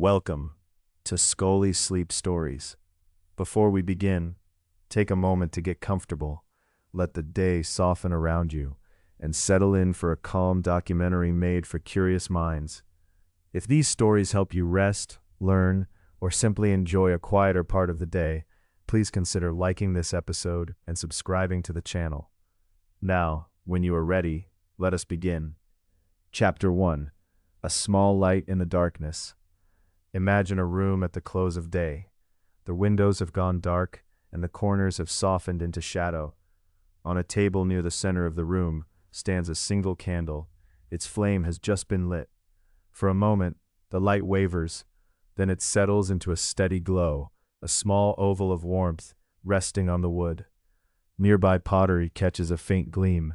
Welcome to Scoli Sleep Stories. Before we begin, take a moment to get comfortable, let the day soften around you, and settle in for a calm documentary made for curious minds. If these stories help you rest, learn, or simply enjoy a quieter part of the day, please consider liking this episode and subscribing to the channel. Now, when you are ready, let us begin. Chapter 1: A Small Light in the Darkness. Imagine a room at the close of day. The windows have gone dark, and the corners have softened into shadow. On a table near the center of the room stands a single candle. Its flame has just been lit. For a moment, the light wavers, then it settles into a steady glow, a small oval of warmth resting on the wood. Nearby pottery catches a faint gleam.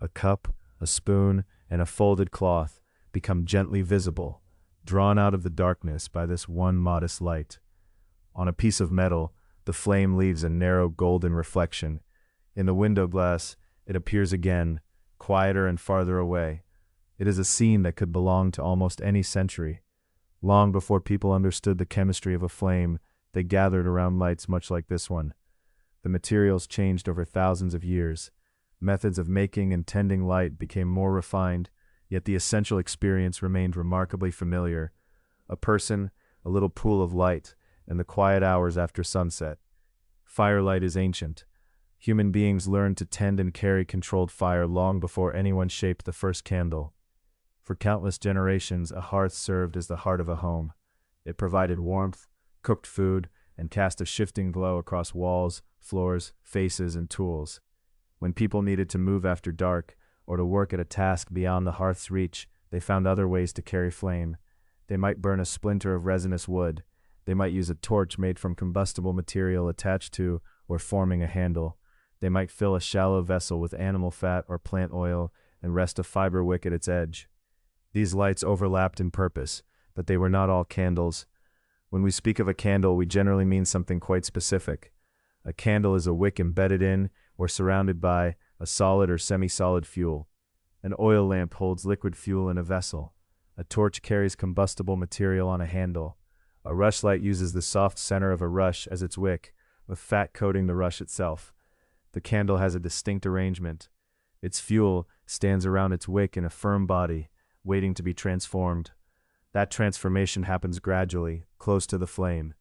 A cup, a spoon, and a folded cloth become gently visible, drawn out of the darkness by this one modest light. On a piece of metal, the flame leaves a narrow golden reflection. In the window glass, it appears again, quieter and farther away. It is a scene that could belong to almost any century. Long before people understood the chemistry of a flame, they gathered around lights much like this one. The materials changed over thousands of years. Methods of making and tending light became more refined, yet the essential experience remained remarkably familiar. A person, a little pool of light, and the quiet hours after sunset. Firelight is ancient. Human beings learned to tend and carry controlled fire long before anyone shaped the first candle. For countless generations, a hearth served as the heart of a home. It provided warmth, cooked food, and cast a shifting glow across walls, floors, faces, and tools. When people needed to move after dark, or to work at a task beyond the hearth's reach, they found other ways to carry flame. They might burn a splinter of resinous wood. They might use a torch made from combustible material attached to or forming a handle. They might fill a shallow vessel with animal fat or plant oil and rest a fiber wick at its edge. These lights overlapped in purpose, but they were not all candles. When we speak of a candle, we generally mean something quite specific. A candle is a wick embedded in or surrounded by a solid or semi-solid fuel. An oil lamp holds liquid fuel in a vessel. A torch carries combustible material on a handle. A rushlight uses the soft center of a rush as its wick, with fat coating the rush itself. The candle has a distinct arrangement. Its fuel stands around its wick in a firm body, waiting to be transformed. That transformation happens gradually, close to the flame.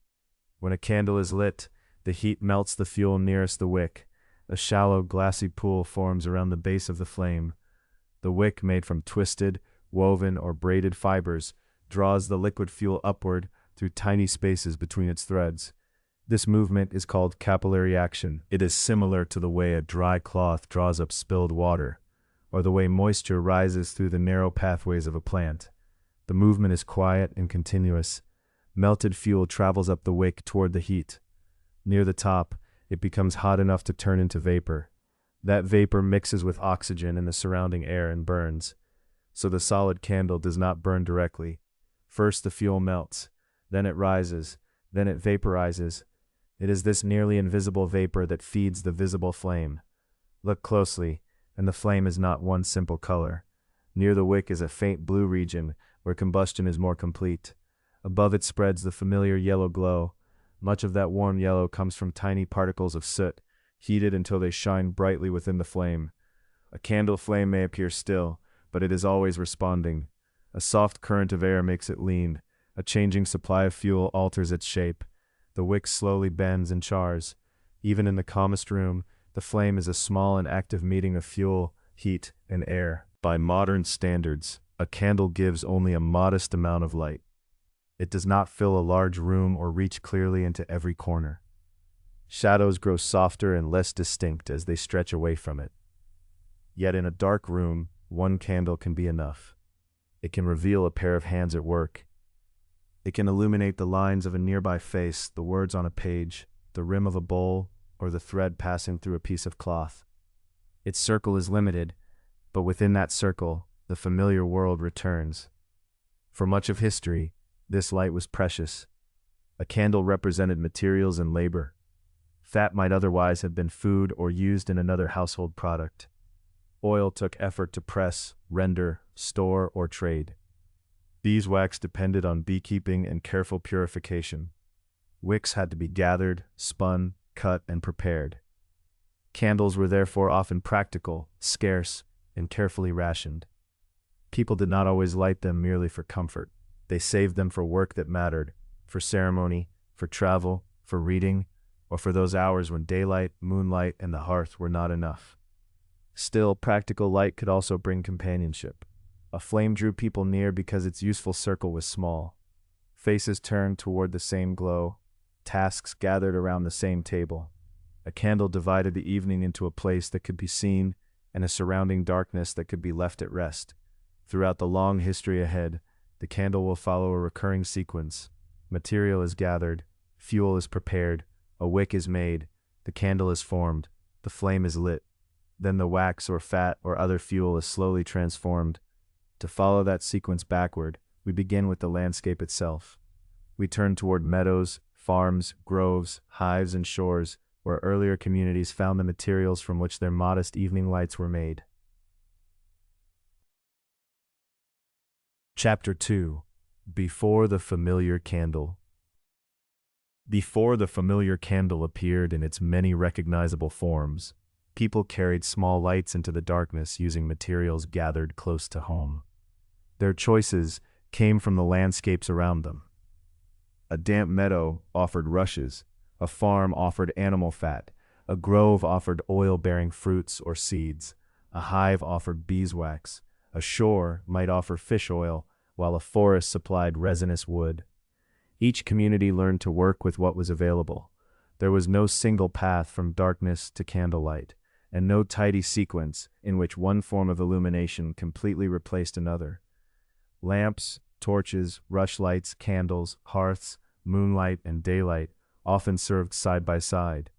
When a candle is lit, the heat melts the fuel nearest the wick. A shallow, glassy pool forms around the base of the flame. The wick, made from twisted, woven, or braided fibers, draws the liquid fuel upward through tiny spaces between its threads. This movement is called capillary action. It is similar to the way a dry cloth draws up spilled water, or the way moisture rises through the narrow pathways of a plant. The movement is quiet and continuous. Melted fuel travels up the wick toward the heat. Near the top, it becomes hot enough to turn into vapor. That vapor mixes with oxygen in the surrounding air and burns. So the solid candle does not burn directly. First the fuel melts, then it rises, then it vaporizes. It is this nearly invisible vapor that feeds the visible flame. Look closely, and the flame is not one simple color. Near the wick is a faint blue region where combustion is more complete. Above it spreads the familiar yellow glow. Much of that warm yellow comes from tiny particles of soot, heated until they shine brightly within the flame. A candle flame may appear still, but it is always responding. A soft current of air makes it lean. A changing supply of fuel alters its shape. The wick slowly bends and chars. Even in the calmest room, the flame is a small and active meeting of fuel, heat, and air. By modern standards, a candle gives only a modest amount of light. It does not fill a large room or reach clearly into every corner. Shadows grow softer and less distinct as they stretch away from it. Yet in a dark room, one candle can be enough. It can reveal a pair of hands at work. It can illuminate the lines of a nearby face, the words on a page, the rim of a bowl, or the thread passing through a piece of cloth. Its circle is limited, but within that circle, the familiar world returns. For much of history, this light was precious. A candle represented materials and labor. Fat might otherwise have been food or used in another household product. Oil took effort to press, render, store, or trade. Beeswax depended on beekeeping and careful purification. Wicks had to be gathered, spun, cut, and prepared. Candles were therefore often practical, scarce, and carefully rationed. People did not always light them merely for comfort. They saved them for work that mattered, for ceremony, for travel, for reading, or for those hours when daylight, moonlight, and the hearth were not enough. Still, practical light could also bring companionship. A flame drew people near because its useful circle was small. Faces turned toward the same glow. Tasks gathered around the same table. A candle divided the evening into a place that could be seen and a surrounding darkness that could be left at rest. Throughout the long history ahead, the candle will follow a recurring sequence. Material is gathered, fuel is prepared, a wick is made, the candle is formed, the flame is lit. Then the wax or fat or other fuel is slowly transformed. To follow that sequence backward, we begin with the landscape itself. We turn toward meadows, farms, groves, hives, and shores, where earlier communities found the materials from which their modest evening lights were made. Chapter 2. Before the Familiar Candle. Before the familiar candle appeared in its many recognizable forms, people carried small lights into the darkness using materials gathered close to home. Their choices came from the landscapes around them. A damp meadow offered rushes, a farm offered animal fat, a grove offered oil-bearing fruits or seeds, a hive offered beeswax, a shore might offer fish oil, while a forest supplied resinous wood. Each community learned to work with what was available. There was no single path from darkness to candlelight, and no tidy sequence in which one form of illumination completely replaced another. Lamps, torches, rushlights, candles, hearths, moonlight, and daylight often served side by side.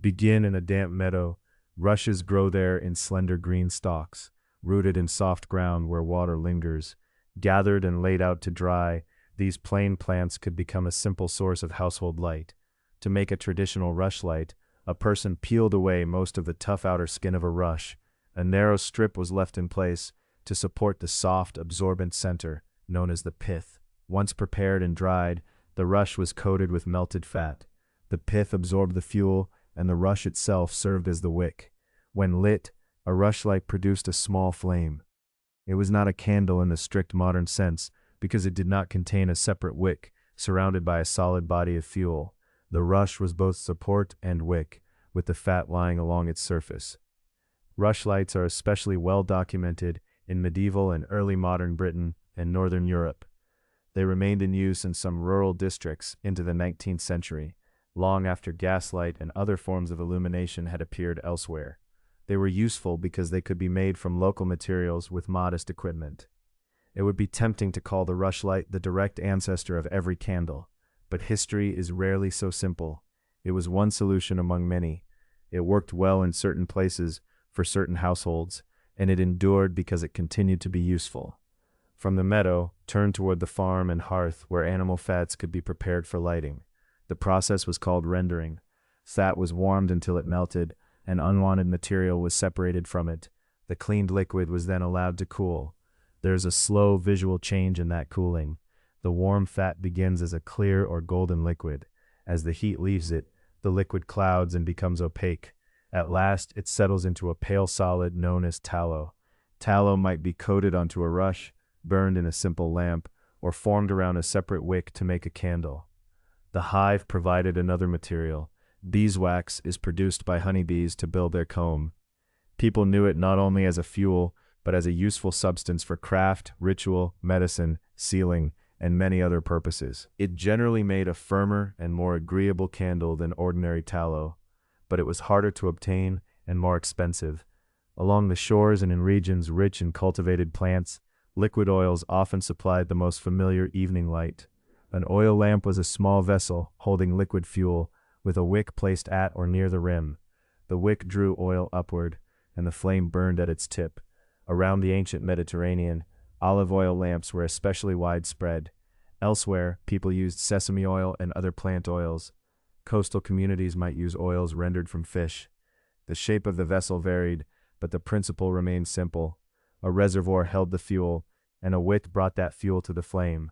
Begin in a damp meadow, rushes grow there in slender green stalks, rooted in soft ground where water lingers. Gathered and laid out to dry, these plain plants could become a simple source of household light. To make a traditional rushlight, a person peeled away most of the tough outer skin of a rush. A narrow strip was left in place to support the soft, absorbent center, known as the pith. Once prepared and dried, the rush was coated with melted fat. The pith absorbed the fuel, and the rush itself served as the wick. When lit, a rushlight produced a small flame. It was not a candle in the strict modern sense, because it did not contain a separate wick, surrounded by a solid body of fuel. The rush was both support and wick, with the fat lying along its surface. Rushlights are especially well documented in medieval and early modern Britain and Northern Europe. They remained in use in some rural districts into the 19th century, long after gaslight and other forms of illumination had appeared elsewhere. They were useful because they could be made from local materials with modest equipment. It would be tempting to call the rushlight the direct ancestor of every candle, but history is rarely so simple. It was one solution among many. It worked well in certain places for certain households, and it endured because it continued to be useful. From the meadow, turn toward the farm and hearth where animal fats could be prepared for lighting. The process was called rendering. Fat was warmed until it melted, and unwanted material was separated from it. The cleaned liquid was then allowed to cool. There is a slow visual change in that cooling. The warm fat begins as a clear or golden liquid. As the heat leaves it, the liquid clouds and becomes opaque. At last, it settles into a pale solid known as tallow. Tallow might be coated onto a rush, burned in a simple lamp, or formed around a separate wick to make a candle. The hive provided another material. Beeswax is produced by honeybees to build their comb. People knew it not only as a fuel, but as a useful substance for craft, ritual, medicine, sealing, and many other purposes. It generally made a firmer and more agreeable candle than ordinary tallow, but it was harder to obtain and more expensive. Along the shores and in regions rich in cultivated plants, liquid oils often supplied the most familiar evening light. An oil lamp was a small vessel holding liquid fuel, with a wick placed at or near the rim. The wick drew oil upward, and the flame burned at its tip. Around the ancient Mediterranean, olive oil lamps were especially widespread. Elsewhere, people used sesame oil and other plant oils. Coastal communities might use oils rendered from fish. The shape of the vessel varied, but the principle remained simple. A reservoir held the fuel, and a wick brought that fuel to the flame.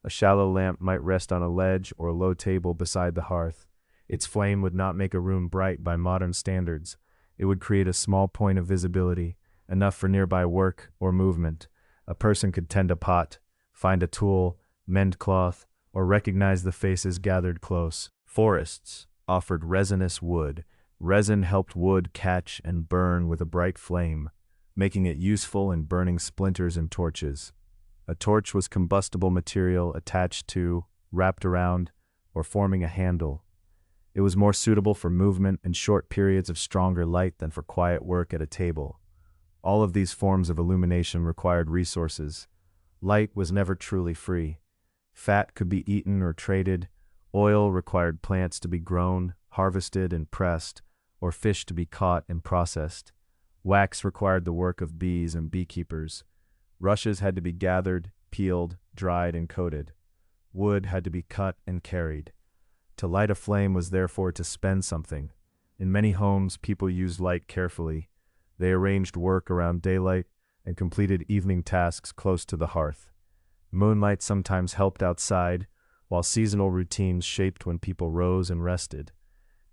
A shallow lamp might rest on a ledge or a low table beside the hearth. Its flame would not make a room bright by modern standards. It would create a small point of visibility, enough for nearby work or movement. A person could tend a pot, find a tool, mend cloth, or recognize the faces gathered close. Forests offered resinous wood. Resin helped wood catch and burn with a bright flame, making it useful in burning splinters and torches. A torch was combustible material attached to, wrapped around, or forming a handle. It was more suitable for movement and short periods of stronger light than for quiet work at a table. All of these forms of illumination required resources. Light was never truly free. Fat could be eaten or traded. Oil required plants to be grown, harvested, and pressed, or fish to be caught and processed. Wax required the work of bees and beekeepers. Rushes had to be gathered, peeled, dried, and coated. Wood had to be cut and carried. To light a flame was therefore to spend something. In many homes, people used light carefully. They arranged work around daylight and completed evening tasks close to the hearth. Moonlight sometimes helped outside, while seasonal routines shaped when people rose and rested.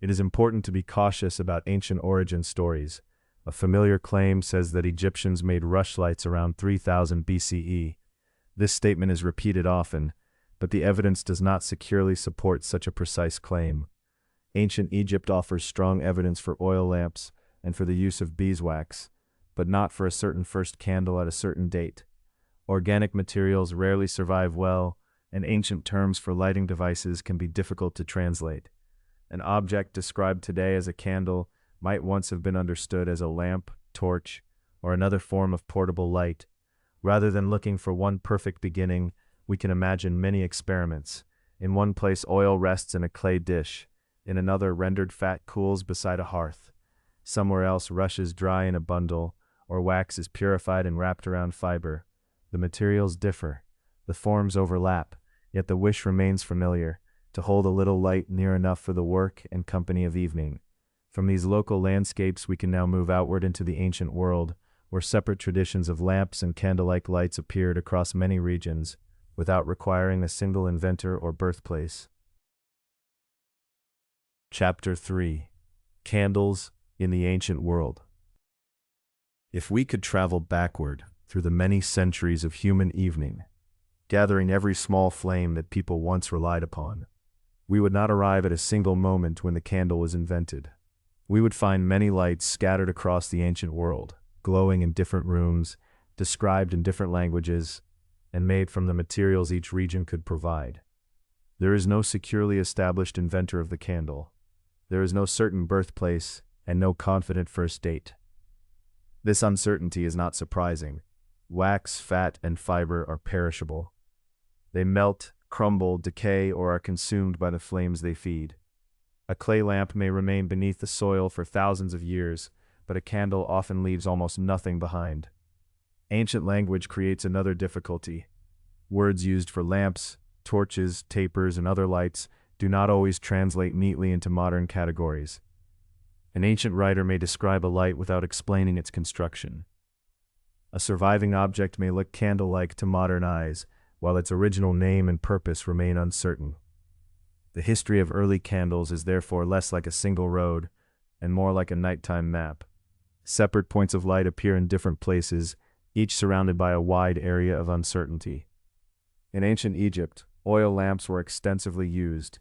It is important to be cautious about ancient origin stories. A familiar claim says that Egyptians made rushlights around 3000 BCE. This statement is repeated often, but the evidence does not securely support such a precise claim. Ancient Egypt offers strong evidence for oil lamps and for the use of beeswax, but not for a certain first candle at a certain date. Organic materials rarely survive well, and ancient terms for lighting devices can be difficult to translate. An object described today as a candle might once have been understood as a lamp, torch, or another form of portable light. Rather than looking for one perfect beginning, we can imagine many experiments. In one place, oil rests in a clay dish. In another, rendered fat cools beside a hearth. Somewhere else, rushes dry in a bundle, or wax is purified and wrapped around fiber. The materials differ. The forms overlap, yet the wish remains familiar, to hold a little light near enough for the work and company of evening. From these local landscapes, we can now move outward into the ancient world, where separate traditions of lamps and candle-like lights appeared across many regions, without requiring a single inventor or birthplace. Chapter 3. Candles in the Ancient World. If we could travel backward through the many centuries of human evening, gathering every small flame that people once relied upon, we would not arrive at a single moment when the candle was invented. We would find many lights scattered across the ancient world, glowing in different rooms, described in different languages, and made from the materials each region could provide. There is no securely established inventor of the candle. There is no certain birthplace and no confident first date. This uncertainty is not surprising. Wax, fat, and fiber are perishable. They melt, crumble, decay, or are consumed by the flames they feed. A clay lamp may remain beneath the soil for thousands of years, but a candle often leaves almost nothing behind. Ancient language creates another difficulty. Words used for lamps, torches, tapers, and other lights do not always translate neatly into modern categories. An ancient writer may describe a light without explaining its construction. A surviving object may look candle-like to modern eyes, while its original name and purpose remain uncertain. The history of early candles is therefore less like a single road and more like a nighttime map. Separate points of light appear in different places, each surrounded by a wide area of uncertainty. In ancient Egypt, oil lamps were extensively used.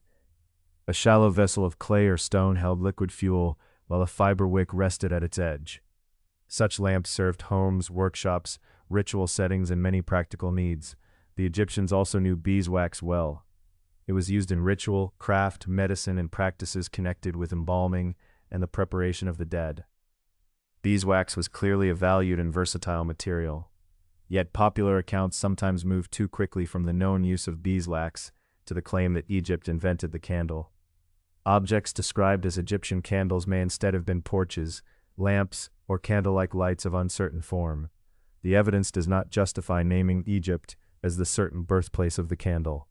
A shallow vessel of clay or stone held liquid fuel, while a fiber wick rested at its edge. Such lamps served homes, workshops, ritual settings, and many practical needs. The Egyptians also knew beeswax well. It was used in ritual, craft, medicine, and practices connected with embalming and the preparation of the dead. Beeswax was clearly a valued and versatile material. Yet popular accounts sometimes move too quickly from the known use of beeswax to the claim that Egypt invented the candle. Objects described as Egyptian candles may instead have been torches, lamps, or candle-like lights of uncertain form. The evidence does not justify naming Egypt as the certain birthplace of the candle.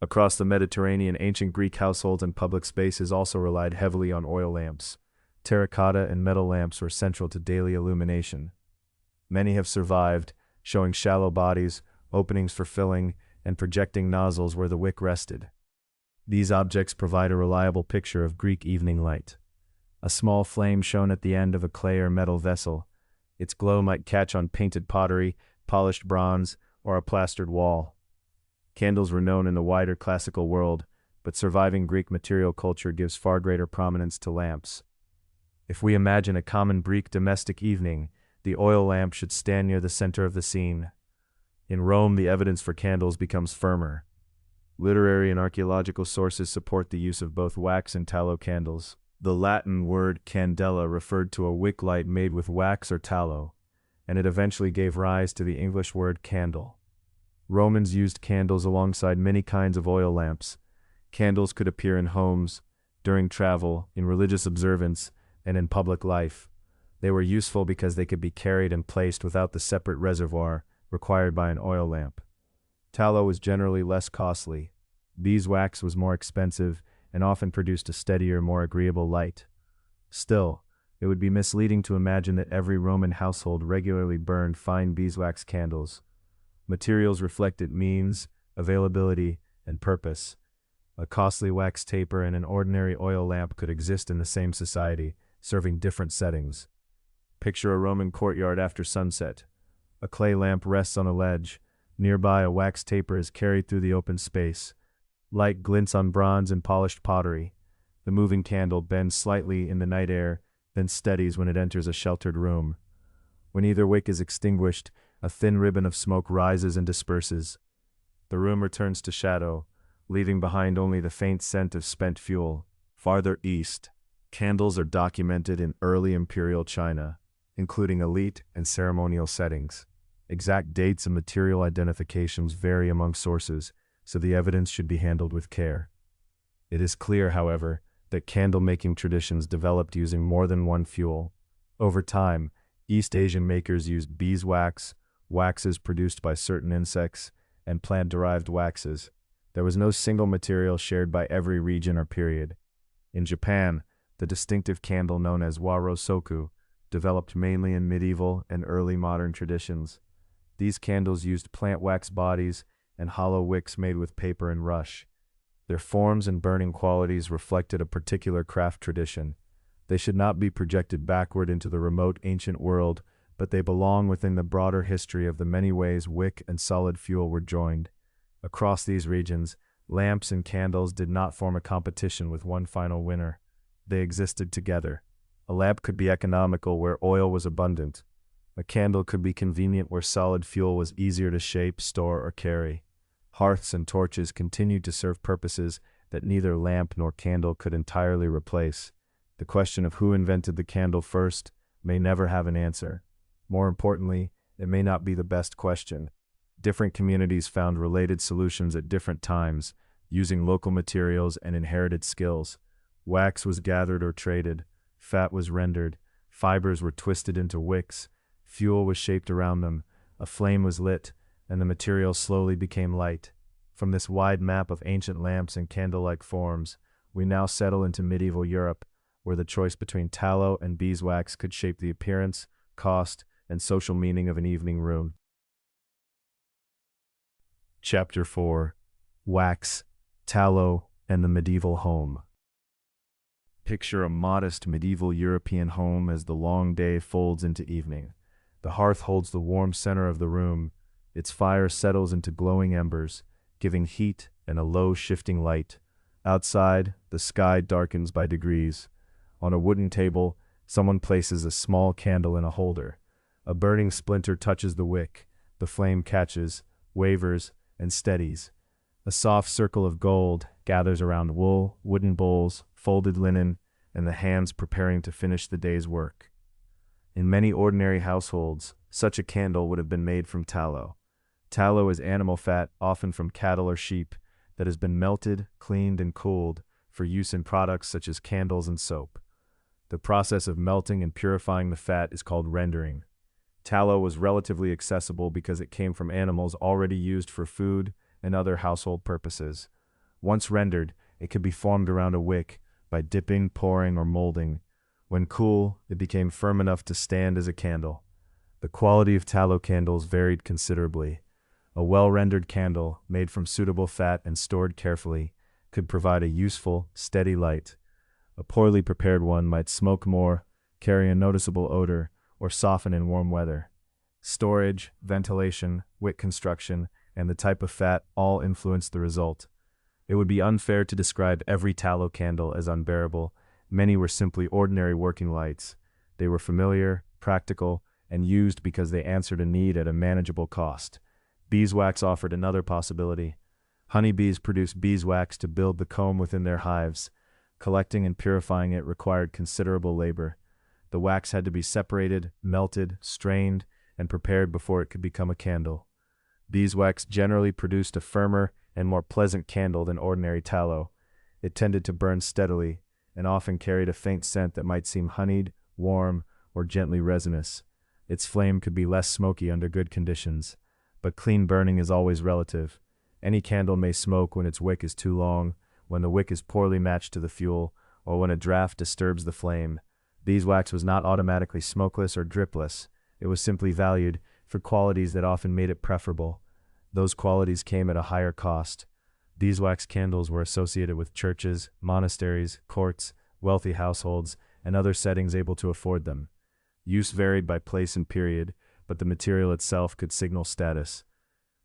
Across the Mediterranean, ancient Greek households and public spaces also relied heavily on oil lamps. Terracotta and metal lamps were central to daily illumination. Many have survived, showing shallow bodies, openings for filling, and projecting nozzles where the wick rested. These objects provide a reliable picture of Greek evening light. A small flame shone at the end of a clay or metal vessel. Its glow might catch on painted pottery, polished bronze, or a plastered wall. Candles were known in the wider classical world, but surviving Greek material culture gives far greater prominence to lamps. If we imagine a common Greek domestic evening, the oil lamp should stand near the center of the scene. In Rome, the evidence for candles becomes firmer. Literary and archaeological sources support the use of both wax and tallow candles. The Latin word candela referred to a wick light made with wax or tallow, and it eventually gave rise to the English word candle. Romans used candles alongside many kinds of oil lamps. Candles could appear in homes, during travel, in religious observance, and in public life. They were useful because they could be carried and placed without the separate reservoir required by an oil lamp. Tallow was generally less costly. Beeswax was more expensive and often produced a steadier, more agreeable light. Still, it would be misleading to imagine that every Roman household regularly burned fine beeswax candles. Materials reflected means, availability, and purpose. A costly wax taper and an ordinary oil lamp could exist in the same society, serving different settings. Picture a Roman courtyard after sunset. A clay lamp rests on a ledge. Nearby, a wax taper is carried through the open space. Light glints on bronze and polished pottery. The moving candle bends slightly in the night air, then steadies when it enters a sheltered room. When either wick is extinguished, a thin ribbon of smoke rises and disperses. The room returns to shadow, leaving behind only the faint scent of spent fuel. Farther east, candles are documented in early imperial China, including elite and ceremonial settings. Exact dates and material identifications vary among sources, so the evidence should be handled with care. It is clear, however, that candle-making traditions developed using more than one fuel. Over time, East Asian makers used beeswax, waxes produced by certain insects, and plant-derived waxes. There was no single material shared by every region or period. In Japan, the distinctive candle known as warosoku developed mainly in medieval and early modern traditions. These candles used plant wax bodies and hollow wicks made with paper and rush. Their forms and burning qualities reflected a particular craft tradition. They should not be projected backward into the remote ancient world, but they belong within the broader history of the many ways wick and solid fuel were joined. Across these regions, lamps and candles did not form a competition with one final winner. They existed together. A lamp could be economical where oil was abundant. A candle could be convenient where solid fuel was easier to shape, store, or carry. Hearths and torches continued to serve purposes that neither lamp nor candle could entirely replace. The question of who invented the candle first may never have an answer. More importantly, it may not be the best question. Different communities found related solutions at different times, using local materials and inherited skills. Wax was gathered or traded, fat was rendered, fibers were twisted into wicks, fuel was shaped around them, a flame was lit, and the material slowly became light. From this wide map of ancient lamps and candle-like forms, we now settle into medieval Europe, where the choice between tallow and beeswax could shape the appearance, cost, and social meaning of an evening room. Chapter 4: Wax, Tallow, and the Medieval Home. Picture a modest medieval European home as the long day folds into evening. The hearth holds the warm center of the room. Its fire settles into glowing embers, giving heat and a low shifting light. Outside, the sky darkens by degrees. On a wooden table, someone places a small candle in a holder. A burning splinter touches the wick. The flame catches, wavers, and steadies. A soft circle of gold gathers around wool, wooden bowls, folded linen, and the hands preparing to finish the day's work. In many ordinary households, such a candle would have been made from tallow. Tallow is animal fat, often from cattle or sheep, that has been melted, cleaned, and cooled for use in products such as candles and soap. The process of melting and purifying the fat is called rendering. Tallow was relatively accessible because it came from animals already used for food and other household purposes. Once rendered, it could be formed around a wick by dipping, pouring, or molding. When cool, it became firm enough to stand as a candle. The quality of tallow candles varied considerably. A well-rendered candle, made from suitable fat and stored carefully, could provide a useful, steady light. A poorly prepared one might smoke more, carry a noticeable odor, or soften in warm weather. Storage, ventilation, wick construction, and the type of fat all influenced the result. It would be unfair to describe every tallow candle as unbearable. Many were simply ordinary working lights. They were familiar, practical, and used because they answered a need at a manageable cost. Beeswax offered another possibility. Honeybees produced beeswax to build the comb within their hives. Collecting and purifying it required considerable labor. The wax had to be separated, melted, strained, and prepared before it could become a candle. Beeswax generally produced a firmer and more pleasant candle than ordinary tallow. It tended to burn steadily, and often carried a faint scent that might seem honeyed, warm, or gently resinous. Its flame could be less smoky under good conditions, but clean burning is always relative. Any candle may smoke when its wick is too long, when the wick is poorly matched to the fuel, or when a draft disturbs the flame. Beeswax was not automatically smokeless or dripless. It was simply valued for qualities that often made it preferable. Those qualities came at a higher cost. Beeswax candles were associated with churches, monasteries, courts, wealthy households, and other settings able to afford them. Use varied by place and period, but the material itself could signal status.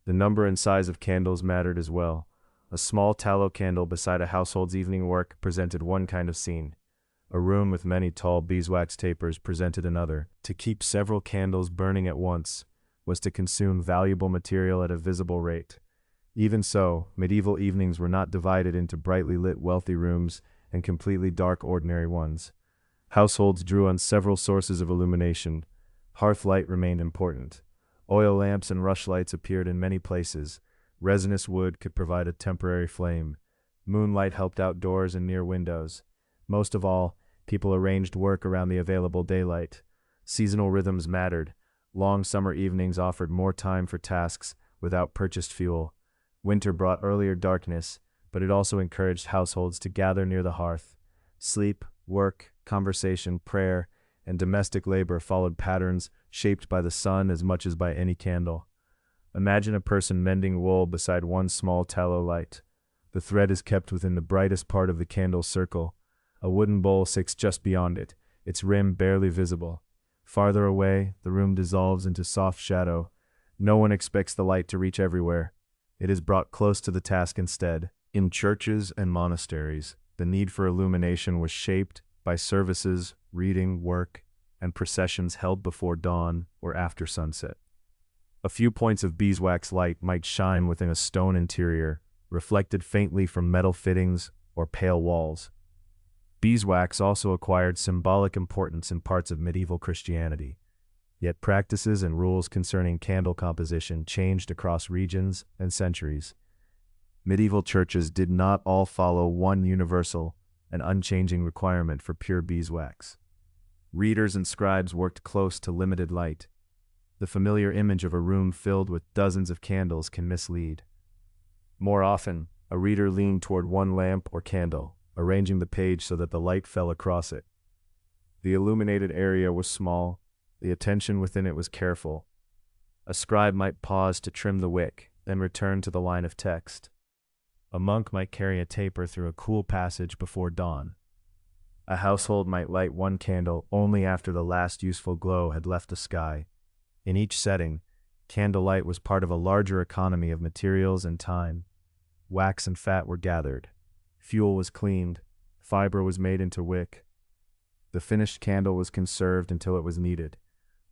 The number and size of candles mattered as well. A small tallow candle beside a household's evening work presented one kind of scene. A room with many tall beeswax tapers presented another. To keep several candles burning at once was to consume valuable material at a visible rate. Even so, medieval evenings were not divided into brightly lit wealthy rooms and completely dark ordinary ones. Households drew on several sources of illumination. Hearth light remained important. Oil lamps and rushlights appeared in many places. Resinous wood could provide a temporary flame. Moonlight helped outdoors and near windows. Most of all, people arranged work around the available daylight. Seasonal rhythms mattered. Long summer evenings offered more time for tasks without purchased fuel. Winter brought earlier darkness, but it also encouraged households to gather near the hearth. Sleep, work, conversation, prayer, and domestic labor followed patterns shaped by the sun as much as by any candle. Imagine a person mending wool beside one small tallow light. The thread is kept within the brightest part of the candle's circle. A wooden bowl sits just beyond it, its rim barely visible. Farther away, the room dissolves into soft shadow. No one expects the light to reach everywhere. It is brought close to the task instead. In churches and monasteries, the need for illumination was shaped by services, reading, work, and processions held before dawn or after sunset. A few points of beeswax light might shine within a stone interior, reflected faintly from metal fittings or pale walls. Beeswax also acquired symbolic importance in parts of medieval Christianity. Yet practices and rules concerning candle composition changed across regions and centuries. Medieval churches did not all follow one universal and unchanging requirement for pure beeswax. Readers and scribes worked close to limited light. The familiar image of a room filled with dozens of candles can mislead. More often, a reader leaned toward one lamp or candle, arranging the page so that the light fell across it. The illuminated area was small. The attention within it was careful. A scribe might pause to trim the wick, then return to the line of text. A monk might carry a taper through a cool passage before dawn. A household might light one candle only after the last useful glow had left the sky. In each setting, candlelight was part of a larger economy of materials and time. Wax and fat were gathered. Fuel was cleaned. Fiber was made into wick. The finished candle was conserved until it was needed.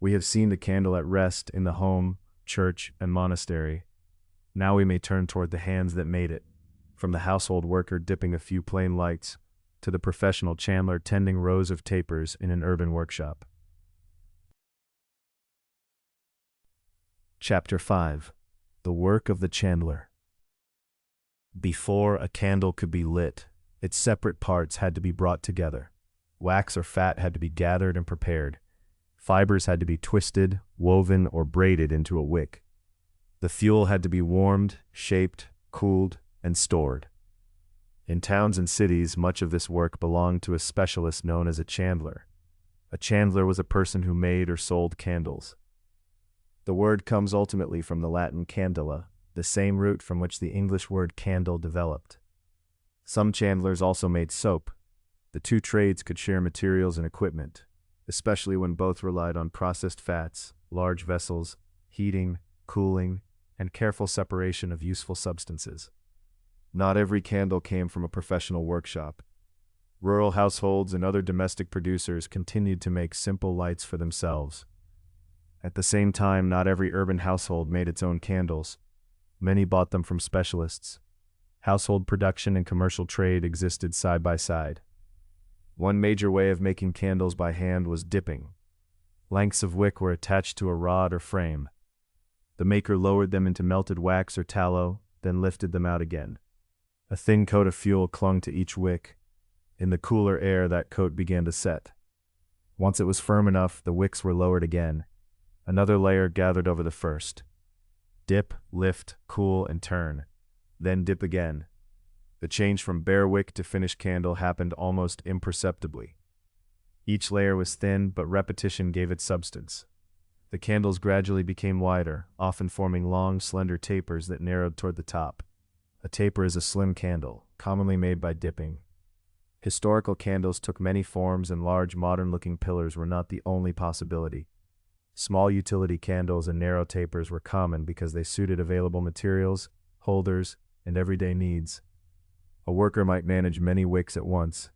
We have seen the candle at rest in the home, church, and monastery. Now we may turn toward the hands that made it, from the household worker dipping a few plain lights to the professional chandler tending rows of tapers in an urban workshop. Chapter 5. The Work of the Chandler. Before a candle could be lit, its separate parts had to be brought together. Wax or fat had to be gathered and prepared. Fibers had to be twisted, woven, or braided into a wick. The fuel had to be warmed, shaped, cooled, and stored. In towns and cities, much of this work belonged to a specialist known as a chandler. A chandler was a person who made or sold candles. The word comes ultimately from the Latin candela, the same root from which the English word candle developed. Some chandlers also made soap. The two trades could share materials and equipment, especially when both relied on processed fats, large vessels, heating, cooling, and careful separation of useful substances. Not every candle came from a professional workshop. Rural households and other domestic producers continued to make simple lights for themselves. At the same time, not every urban household made its own candles. Many bought them from specialists. Household production and commercial trade existed side by side. One major way of making candles by hand was dipping. Lengths of wick were attached to a rod or frame. The maker lowered them into melted wax or tallow, then lifted them out again. A thin coat of fuel clung to each wick. In the cooler air, that coat began to set. Once it was firm enough, the wicks were lowered again. Another layer gathered over the first. Dip, lift, cool, and turn. Then dip again. The change from bare wick to finished candle happened almost imperceptibly. Each layer was thin, but repetition gave it substance. The candles gradually became wider, often forming long, slender tapers that narrowed toward the top. A taper is a slim candle, commonly made by dipping. Historical candles took many forms, and large, modern-looking pillars were not the only possibility. Small utility candles and narrow tapers were common because they suited available materials, holders, and everyday needs. A worker might manage many wicks at once.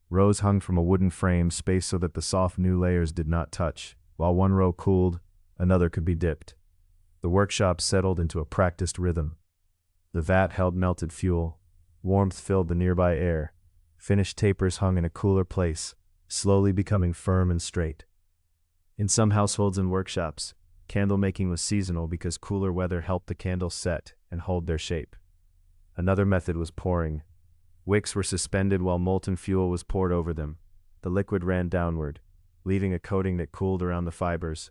Rows hung from a wooden frame, spaced so that the soft new layers did not touch. While one row cooled, another could be dipped. The workshop settled into a practiced rhythm. The vat held melted fuel. Warmth filled the nearby air. Finished tapers hung in a cooler place, slowly becoming firm and straight. In some households and workshops, candle making was seasonal because cooler weather helped the candles set and hold their shape. Another method was pouring. Wicks were suspended while molten fuel was poured over them. The liquid ran downward, leaving a coating that cooled around the fibers.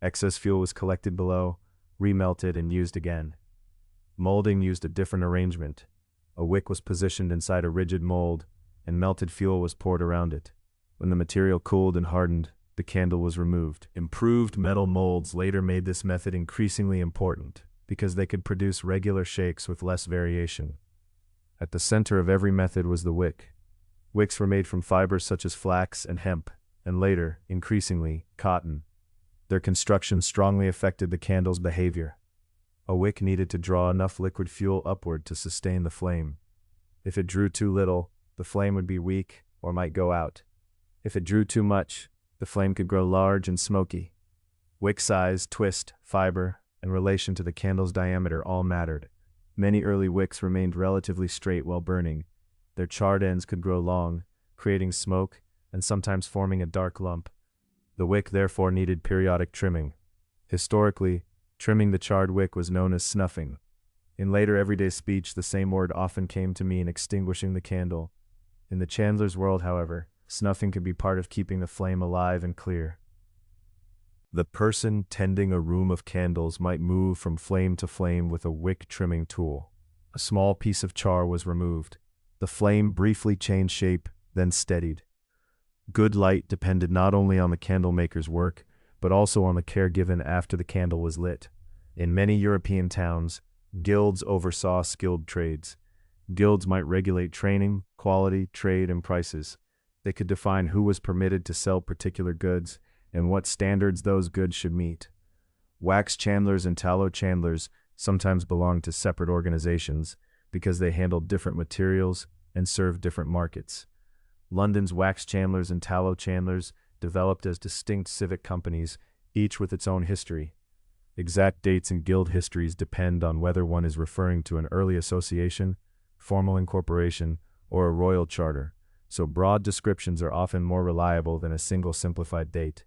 Excess fuel was collected below, remelted, and used again. Molding used a different arrangement. A wick was positioned inside a rigid mold, and melted fuel was poured around it. When the material cooled and hardened, the candle was removed. Improved metal molds later made this method increasingly important, because they could produce regular shakes with less variation. At the center of every method was the wick. Wicks were made from fibers such as flax and hemp, and later, increasingly, cotton. Their construction strongly affected the candle's behavior. A wick needed to draw enough liquid fuel upward to sustain the flame. If it drew too little, the flame would be weak or might go out. If it drew too much, the flame could grow large and smoky. Wick size, twist, fiber, and relation to the candle's diameter all mattered. Many early wicks remained relatively straight while burning. Their charred ends could grow long, creating smoke and sometimes forming a dark lump. The wick therefore needed periodic trimming. Historically, trimming the charred wick was known as snuffing. In later everyday speech, the same word often came to mean extinguishing the candle. In the chandler's world, however, snuffing could be part of keeping the flame alive and clear. The person tending a room of candles might move from flame to flame with a wick trimming tool. A small piece of char was removed. The flame briefly changed shape, then steadied. Good light depended not only on the candle maker's work, but also on the care given after the candle was lit. In many European towns, guilds oversaw skilled trades. Guilds might regulate training, quality, trade, and prices. They could define who was permitted to sell particular goods and what standards those goods should meet. Wax chandlers and tallow chandlers sometimes belonged to separate organizations because they handled different materials and served different markets. London's wax chandlers and tallow chandlers developed as distinct civic companies, each with its own history. Exact dates and guild histories depend on whether one is referring to an early association, formal incorporation, or a royal charter, so broad descriptions are often more reliable than a single simplified date.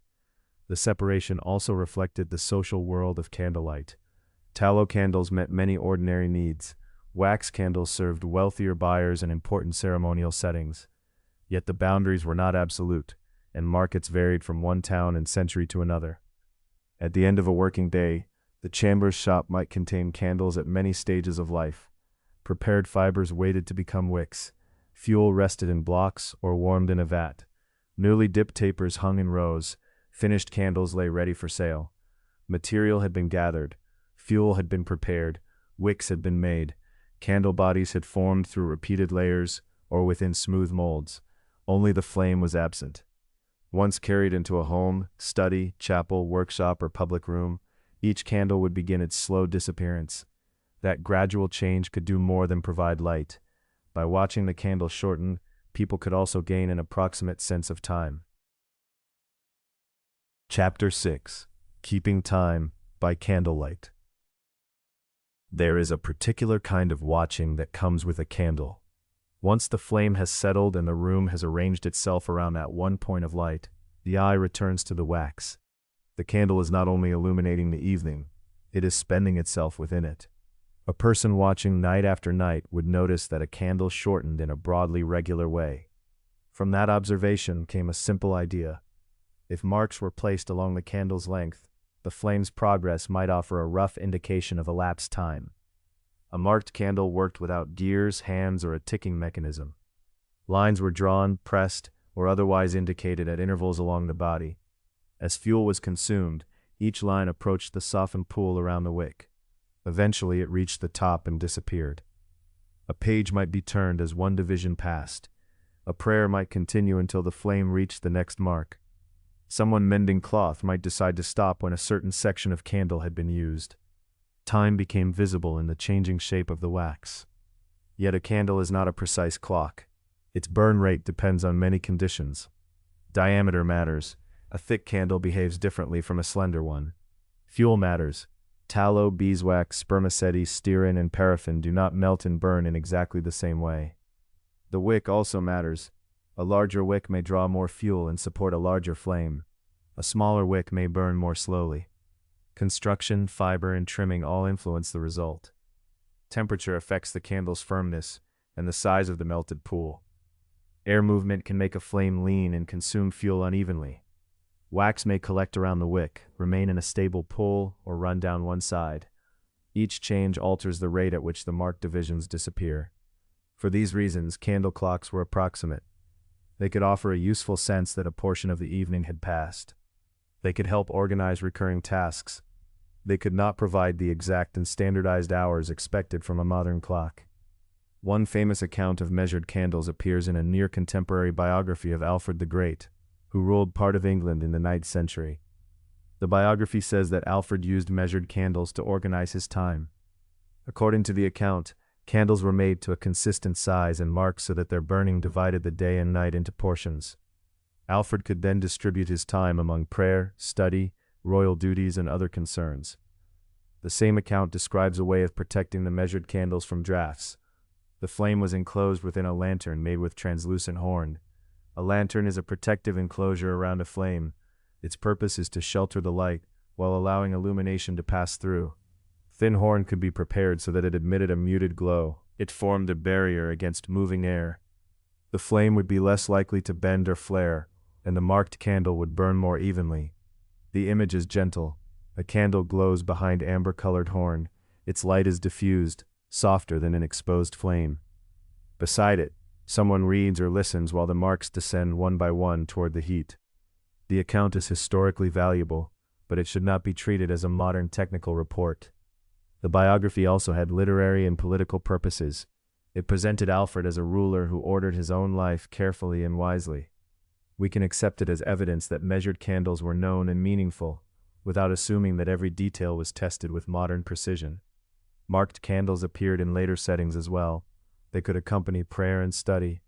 The separation also reflected the social world of candlelight. Tallow candles met many ordinary needs. Wax candles served wealthier buyers in important ceremonial settings. Yet the boundaries were not absolute, and markets varied from one town and century to another. At the end of a working day, the chandler's shop might contain candles at many stages of life. Prepared fibers waited to become wicks. Fuel rested in blocks or warmed in a vat. Newly dipped tapers hung in rows. Finished candles lay ready for sale. Material had been gathered, fuel had been prepared, wicks had been made, candle bodies had formed through repeated layers or within smooth molds. Only the flame was absent. Once carried into a home, study, chapel, workshop, or public room, each candle would begin its slow disappearance. That gradual change could do more than provide light. By watching the candle shorten, people could also gain an approximate sense of time. Chapter 6. Keeping Time by Candlelight. There is a particular kind of watching that comes with a candle. Once the flame has settled and the room has arranged itself around that one point of light, the eye returns to the wax. The candle is not only illuminating the evening, it is spending itself within it. A person watching night after night would notice that a candle shortened in a broadly regular way. From that observation came a simple idea. If marks were placed along the candle's length, the flame's progress might offer a rough indication of elapsed time. A marked candle worked without gears, hands, or a ticking mechanism. Lines were drawn, pressed, or otherwise indicated at intervals along the body. As fuel was consumed, each line approached the softened pool around the wick. Eventually it reached the top and disappeared. A page might be turned as one division passed. A prayer might continue until the flame reached the next mark. Someone mending cloth might decide to stop when a certain section of candle had been used. Time became visible in the changing shape of the wax. Yet a candle is not a precise clock. Its burn rate depends on many conditions. Diameter matters. A thick candle behaves differently from a slender one. Fuel matters. Tallow, beeswax, spermaceti, stearin, and paraffin do not melt and burn in exactly the same way. The wick also matters. A larger wick may draw more fuel and support a larger flame. A smaller wick may burn more slowly. Construction, fiber, and trimming all influence the result. Temperature affects the candle's firmness and the size of the melted pool. Air movement can make a flame lean and consume fuel unevenly. Wax may collect around the wick, remain in a stable pull, or run down one side. Each change alters the rate at which the marked divisions disappear. For these reasons, candle clocks were approximate. They could offer a useful sense that a portion of the evening had passed. They could help organize recurring tasks. They could not provide the exact and standardized hours expected from a modern clock. One famous account of measured candles appears in a near-contemporary biography of Alfred the Great, who ruled part of England in the 9th century. The biography says that Alfred used measured candles to organize his time. According to the account, candles were made to a consistent size and marked so that their burning divided the day and night into portions. Alfred could then distribute his time among prayer, study, royal duties, and other concerns. The same account describes a way of protecting the measured candles from drafts. The flame was enclosed within a lantern made with translucent horn. A lantern is a protective enclosure around a flame. Its purpose is to shelter the light while allowing illumination to pass through. Thin horn could be prepared so that it emitted a muted glow. It formed a barrier against moving air. The flame would be less likely to bend or flare, and the marked candle would burn more evenly. The image is gentle. A candle glows behind amber-colored horn. Its light is diffused, softer than an exposed flame. Beside it, someone reads or listens while the marks descend one by one toward the heat. The account is historically valuable, but it should not be treated as a modern technical report. The biography also had literary and political purposes. It presented Alfred as a ruler who ordered his own life carefully and wisely. We can accept it as evidence that measured candles were known and meaningful, without assuming that every detail was tested with modern precision. Marked candles appeared in later settings as well. They could accompany prayer and study.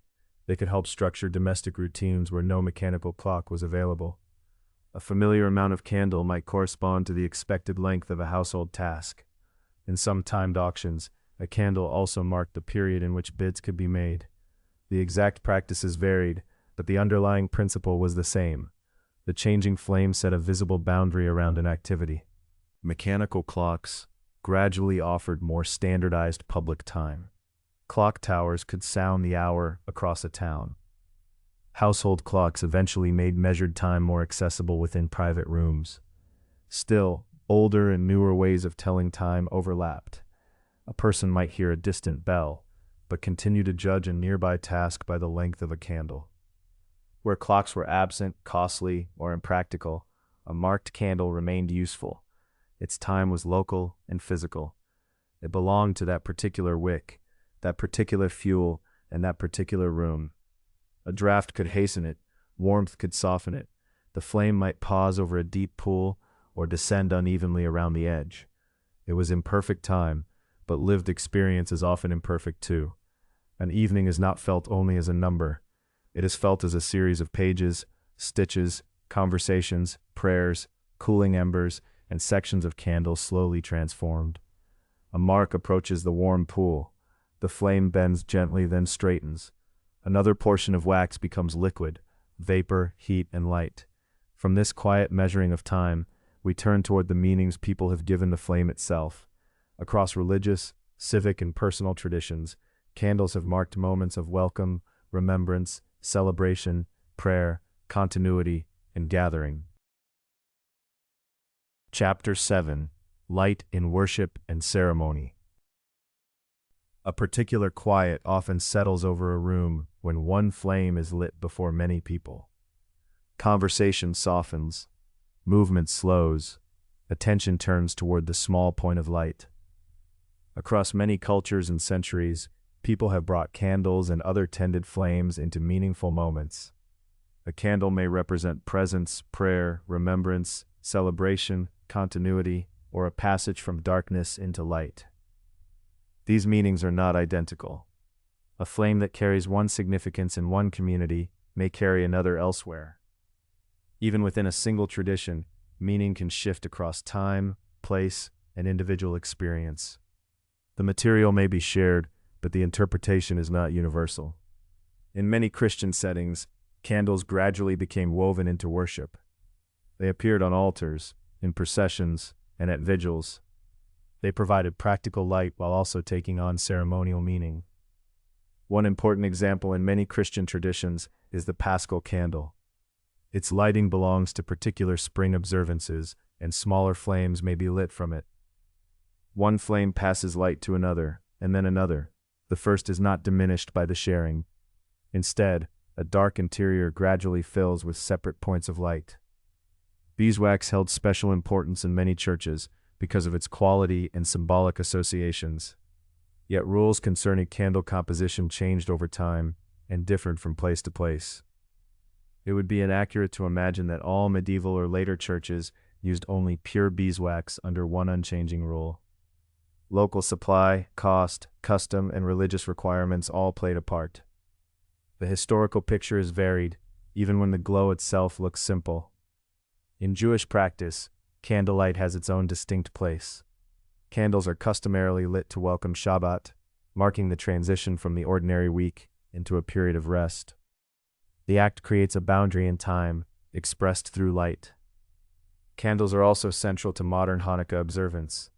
They could help structure domestic routines where no mechanical clock was available. A familiar amount of candle might correspond to the expected length of a household task. In some timed auctions, a candle also marked the period in which bids could be made. The exact practices varied, but the underlying principle was the same. The changing flame set a visible boundary around an activity. Mechanical clocks gradually offered more standardized public time. Clock towers could sound the hour across a town. Household clocks eventually made measured time more accessible within private rooms. Still, older and newer ways of telling time overlapped. A person might hear a distant bell, but continue to judge a nearby task by the length of a candle. Where clocks were absent, costly, or impractical, a marked candle remained useful. Its time was local and physical. It belonged to that particular wick, that particular fuel, and that particular room. A draft could hasten it, warmth could soften it. The flame might pause over a deep pool or descend unevenly around the edge. It was imperfect time, but lived experience is often imperfect too. An evening is not felt only as a number. It is felt as a series of pages, stitches, conversations, prayers, cooling embers, and sections of candle slowly transformed. A mark approaches the warm pool. The flame bends gently, then straightens. Another portion of wax becomes liquid, vapor, heat, and light. From this quiet measuring of time, we turn toward the meanings people have given the flame itself. Across religious, civic, and personal traditions, candles have marked moments of welcome, remembrance, celebration, prayer, continuity, and gathering. Chapter 7: Light in Worship and Ceremony. A particular quiet often settles over a room when one flame is lit before many people. Conversation softens, movement slows, attention turns toward the small point of light. Across many cultures and centuries, people have brought candles and other tended flames into meaningful moments. A candle may represent presence, prayer, remembrance, celebration, continuity, or a passage from darkness into light. These meanings are not identical. A flame that carries one significance in one community may carry another elsewhere. Even within a single tradition, meaning can shift across time, place, and individual experience. The material may be shared, but the interpretation is not universal. In many Christian settings, candles gradually became woven into worship. They appeared on altars, in processions, and at vigils. They provided practical light while also taking on ceremonial meaning. One important example in many Christian traditions is the Paschal candle. Its lighting belongs to particular spring observances, and smaller flames may be lit from it. One flame passes light to another, and then another. The first is not diminished by the sharing. Instead, a dark interior gradually fills with separate points of light. Beeswax held special importance in many churches because of its quality and symbolic associations. Yet rules concerning candle composition changed over time and differed from place to place. It would be inaccurate to imagine that all medieval or later churches used only pure beeswax under one unchanging rule. Local supply, cost, custom, and religious requirements all played a part. The historical picture is varied, even when the glow itself looks simple. In Jewish practice, candlelight has its own distinct place. Candles are customarily lit to welcome Shabbat, marking the transition from the ordinary week into a period of rest. The act creates a boundary in time, expressed through light. Candles are also central to modern Hanukkah observance.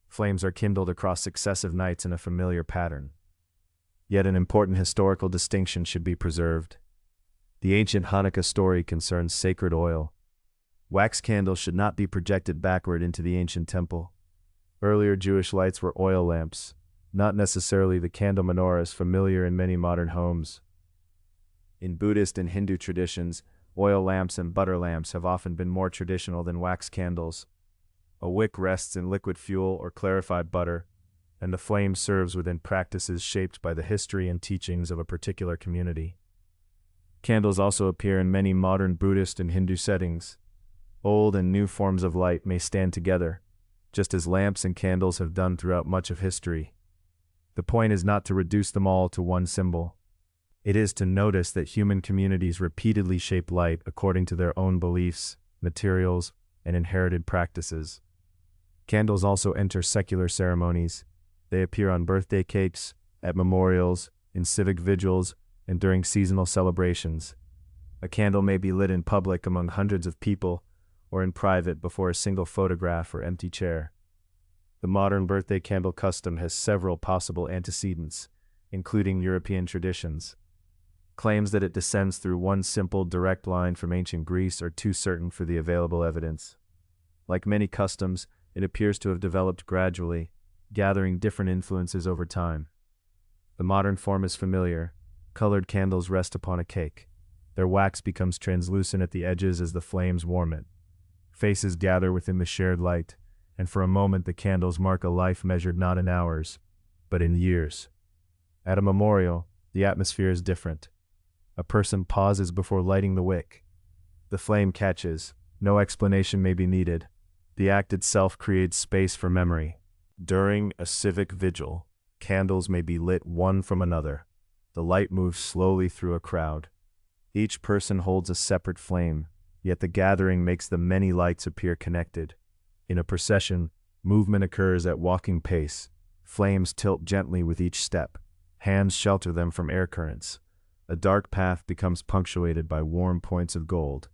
Flames are kindled across successive nights in a familiar pattern. Yet an important historical distinction should be preserved. The ancient Hanukkah story concerns sacred oil. Wax candles should not be projected backward into the ancient temple. Earlier Jewish lights were oil lamps, not necessarily the candle menorahs familiar in many modern homes. In Buddhist and Hindu traditions, oil lamps and butter lamps have often been more traditional than wax candles. A wick rests in liquid fuel or clarified butter, and the flame serves within practices shaped by the history and teachings of a particular community. Candles also appear in many modern Buddhist and Hindu settings. Old and new forms of light may stand together, just as lamps and candles have done throughout much of history. The point is not to reduce them all to one symbol. It is to notice that human communities repeatedly shape light according to their own beliefs, materials, and inherited practices. Candles also enter secular ceremonies. They appear on birthday cakes, at memorials, in civic vigils, and during seasonal celebrations. A candle may be lit in public among hundreds of people, or in private before a single photograph or empty chair. The modern birthday candle custom has several possible antecedents, including European traditions. Claims that it descends through one simple, direct line from ancient Greece are too certain for the available evidence. Like many customs, it appears to have developed gradually, gathering different influences over time. The modern form is familiar. Colored candles rest upon a cake. Their wax becomes translucent at the edges as the flames warm it. Faces gather within the shared light, and for a moment the candles mark a life measured not in hours, but in years. At a memorial, the atmosphere is different. A person pauses before lighting the wick. The flame catches. No explanation may be needed. The act itself creates space for memory. During a civic vigil, candles may be lit one from another. The light moves slowly through a crowd. Each person holds a separate flame, yet the gathering makes the many lights appear connected. In a procession, movement occurs at walking pace. Flames tilt gently with each step. Hands shelter them from air currents. A dark path becomes punctuated by warm points of gold.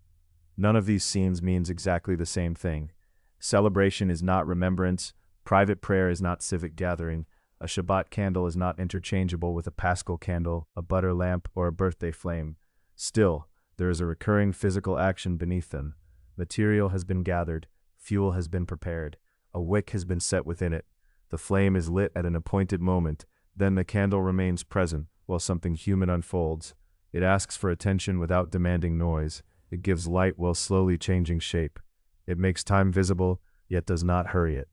None of these scenes means exactly the same thing. Celebration is not remembrance. Private prayer is not civic gathering. A Shabbat candle is not interchangeable with a Paschal candle, a butter lamp, or a birthday flame. Still, there is a recurring physical action beneath them. Material has been gathered, fuel has been prepared, a wick has been set within it. The flame is lit at an appointed moment, then the candle remains present while something human unfolds. It asks for attention without demanding noise. It gives light while slowly changing shape. It makes time visible, yet does not hurry it.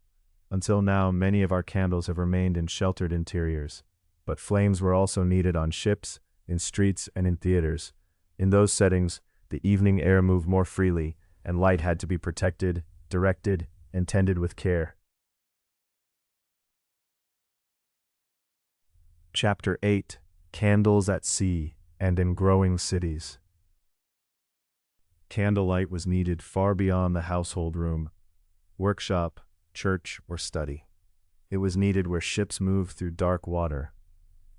Until now, many of our candles have remained in sheltered interiors. But flames were also needed on ships, in streets, and in theaters. In those settings, the evening air moved more freely, and light had to be protected, directed, and tended with care. Chapter 8: Candles at Sea and in Growing Cities. Candlelight was needed far beyond the household room, workshop, church, or study. It was needed where ships moved through dark water,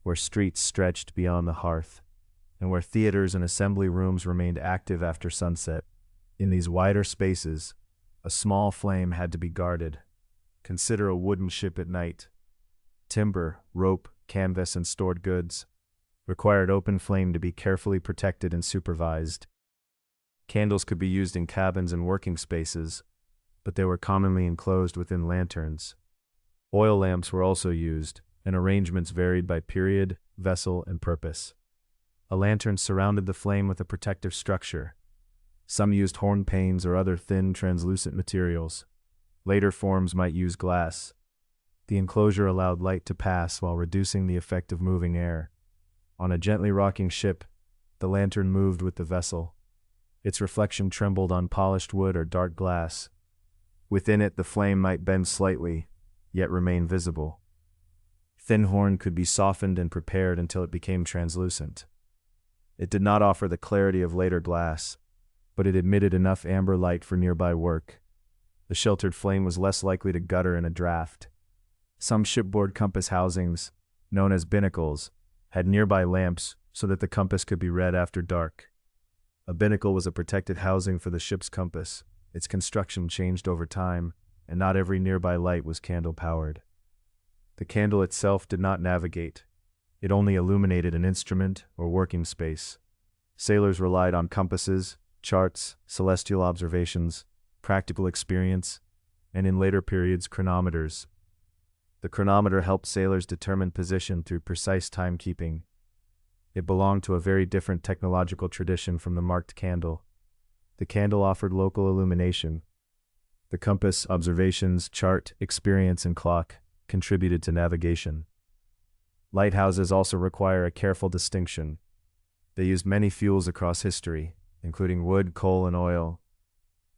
where streets stretched beyond the hearth, and where theaters and assembly rooms remained active after sunset. In these wider spaces, a small flame had to be guarded. Consider a wooden ship at night. Timber, rope, canvas, and stored goods required open flame to be carefully protected and supervised. Candles could be used in cabins and working spaces, but they were commonly enclosed within lanterns. Oil lamps were also used, and arrangements varied by period, vessel, and purpose. A lantern surrounded the flame with a protective structure. Some used horn panes or other thin, translucent materials. Later forms might use glass. The enclosure allowed light to pass while reducing the effect of moving air. On a gently rocking ship, the lantern moved with the vessel. Its reflection trembled on polished wood or dark glass. Within it, the flame might bend slightly, yet remain visible. Thin horn could be softened and prepared until it became translucent. It did not offer the clarity of later glass, but it emitted enough amber light for nearby work. The sheltered flame was less likely to gutter in a draft. Some shipboard compass housings, known as binnacles, had nearby lamps so that the compass could be read after dark. A binnacle was a protected housing for the ship's compass. Its construction changed over time, and not every nearby light was candle-powered. The candle itself did not navigate. It only illuminated an instrument or working space. Sailors relied on compasses, charts, celestial observations, practical experience, and in later periods, chronometers. The chronometer helped sailors determine position through precise timekeeping. It belonged to a very different technological tradition from the marked candle. The candle offered local illumination. The compass, observations, chart, experience, and clock contributed to navigation. Lighthouses also require a careful distinction. They used many fuels across history, including wood, coal, and oil.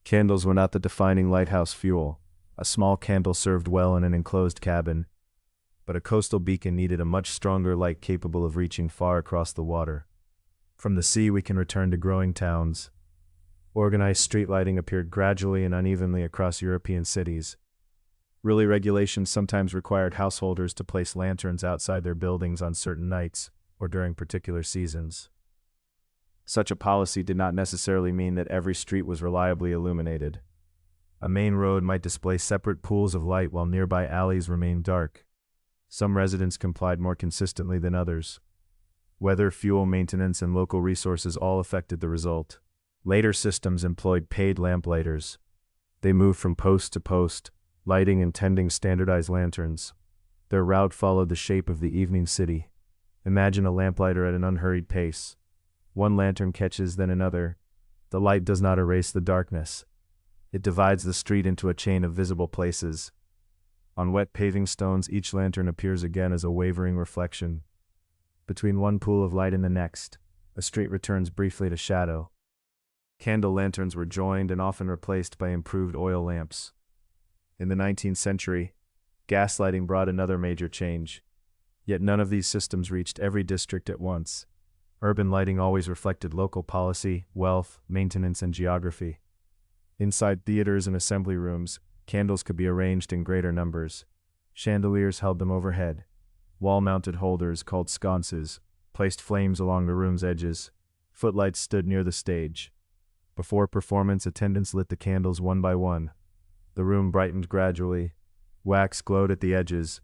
Candles were not the defining lighthouse fuel. A small candle served well in an enclosed cabin, but a coastal beacon needed a much stronger light capable of reaching far across the water. From the sea, we can return to growing towns. Organized street lighting appeared gradually and unevenly across European cities. Really, regulations sometimes required householders to place lanterns outside their buildings on certain nights or during particular seasons. Such a policy did not necessarily mean that every street was reliably illuminated. A main road might display separate pools of light while nearby alleys remained dark. Some residents complied more consistently than others. Weather, fuel, maintenance, and local resources all affected the result. Later systems employed paid lamplighters. They moved from post to post, lighting and tending standardized lanterns. Their route followed the shape of the evening city. Imagine a lamplighter at an unhurried pace. One lantern catches, then another. The light does not erase the darkness. It divides the street into a chain of visible places. On wet paving stones, each lantern appears again as a wavering reflection. Between one pool of light and the next, a street returns briefly to shadow. Candle lanterns were joined and often replaced by improved oil lamps. In the 19th century, gaslighting brought another major change. Yet none of these systems reached every district at once. Urban lighting always reflected local policy, wealth, maintenance, and geography. Inside theaters and assembly rooms, candles could be arranged in greater numbers. Chandeliers held them overhead. Wall-mounted holders, called sconces, placed flames along the room's edges. Footlights stood near the stage. Before performance, attendants lit the candles one by one. The room brightened gradually. Wax glowed at the edges.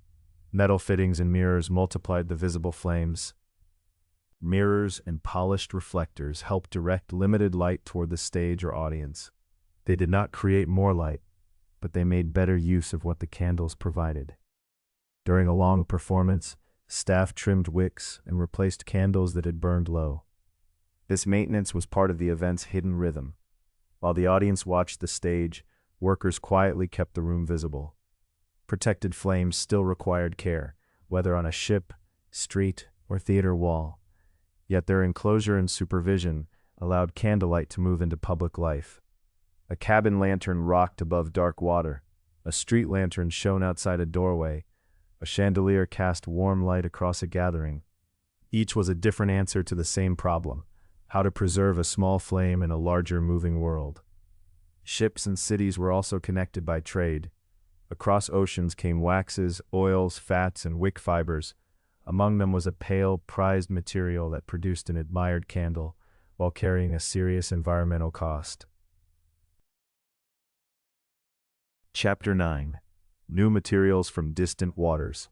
Metal fittings and mirrors multiplied the visible flames. Mirrors and polished reflectors helped direct limited light toward the stage or audience. They did not create more light, but they made better use of what the candles provided. During a long performance, staff trimmed wicks and replaced candles that had burned low. This maintenance was part of the event's hidden rhythm. While the audience watched the stage, workers quietly kept the room visible. Protected flames still required care, whether on a ship, street, or theater wall. Yet their enclosure and supervision allowed candlelight to move into public life. A cabin lantern rocked above dark water. A street lantern shone outside a doorway. A chandelier cast warm light across a gathering. Each was a different answer to the same problem: how to preserve a small flame in a larger moving world. Ships and cities were also connected by trade. Across oceans came waxes, oils, fats, and wick fibers. Among them was a pale, prized material that produced an admired candle, while carrying a serious environmental cost. Chapter 9. New materials from distant waters.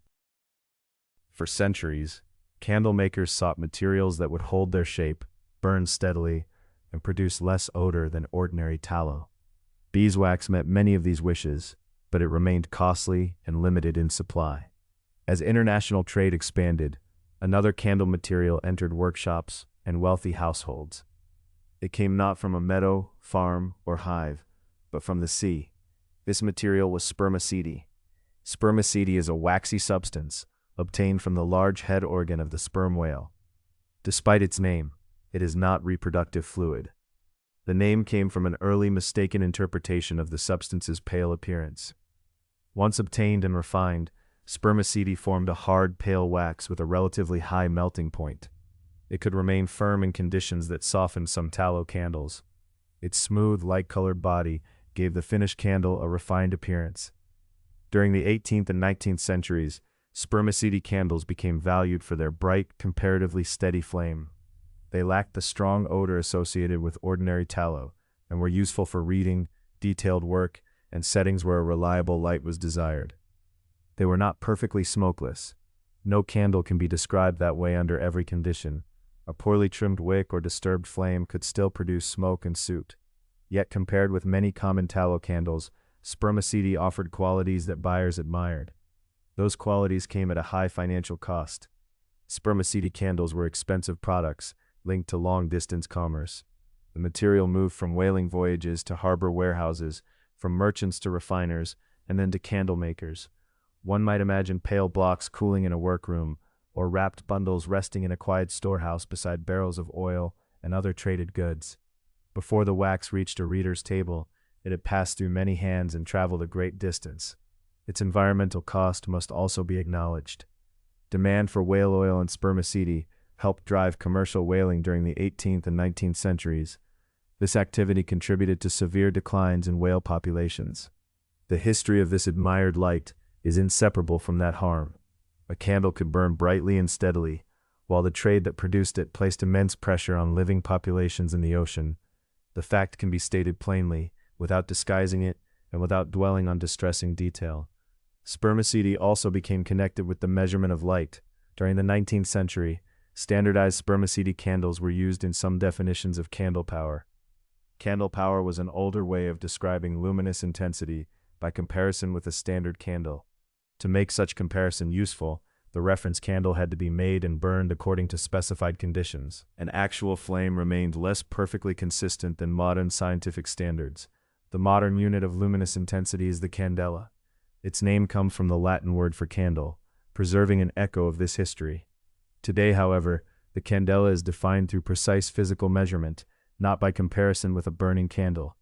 For centuries, candle makers sought materials that would hold their shape, burn steadily, and produce less odor than ordinary tallow. Beeswax met many of these wishes, but it remained costly and limited in supply. As international trade expanded, another candle material entered workshops and wealthy households. It came not from a meadow, farm, or hive, but from the sea. This material was spermaceti. Spermaceti is a waxy substance obtained from the large head organ of the sperm whale. Despite its name, it is not reproductive fluid. The name came from an early mistaken interpretation of the substance's pale appearance. Once obtained and refined, spermaceti formed a hard, pale wax with a relatively high melting point. It could remain firm in conditions that softened some tallow candles. Its smooth, light-colored body gave the finished candle a refined appearance. During the 18th and 19th centuries, spermaceti candles became valued for their bright, comparatively steady flame. They lacked the strong odor associated with ordinary tallow and were useful for reading, detailed work, and settings where a reliable light was desired. They were not perfectly smokeless. No candle can be described that way under every condition. A poorly trimmed wick or disturbed flame could still produce smoke and soot. Yet compared with many common tallow candles, spermaceti offered qualities that buyers admired. Those qualities came at a high financial cost. Spermaceti candles were expensive products, linked to long-distance commerce. The material moved from whaling voyages to harbor warehouses, from merchants to refiners, and then to candle makers. One might imagine pale blocks cooling in a workroom, or wrapped bundles resting in a quiet storehouse beside barrels of oil and other traded goods. Before the wax reached a reader's table, it had passed through many hands and traveled a great distance. Its environmental cost must also be acknowledged. Demand for whale oil and spermaceti helped drive commercial whaling during the 18th and 19th centuries. This activity contributed to severe declines in whale populations. The history of this admired light is inseparable from that harm. A candle could burn brightly and steadily, while the trade that produced it placed immense pressure on living populations in the ocean. The fact can be stated plainly, without disguising it, and without dwelling on distressing detail. Spermaceti also became connected with the measurement of light. During the 19th century, standardized spermaceti candles were used in some definitions of candle power. Candle power was an older way of describing luminous intensity by comparison with a standard candle. To make such comparison useful, the reference candle had to be made and burned according to specified conditions. An actual flame remained less perfectly consistent than modern scientific standards, The modern unit of luminous intensity is the candela. Its name comes from the Latin word for candle, preserving an echo of this history. Today, however, the candela is defined through precise physical measurement, not by comparison with a burning candle.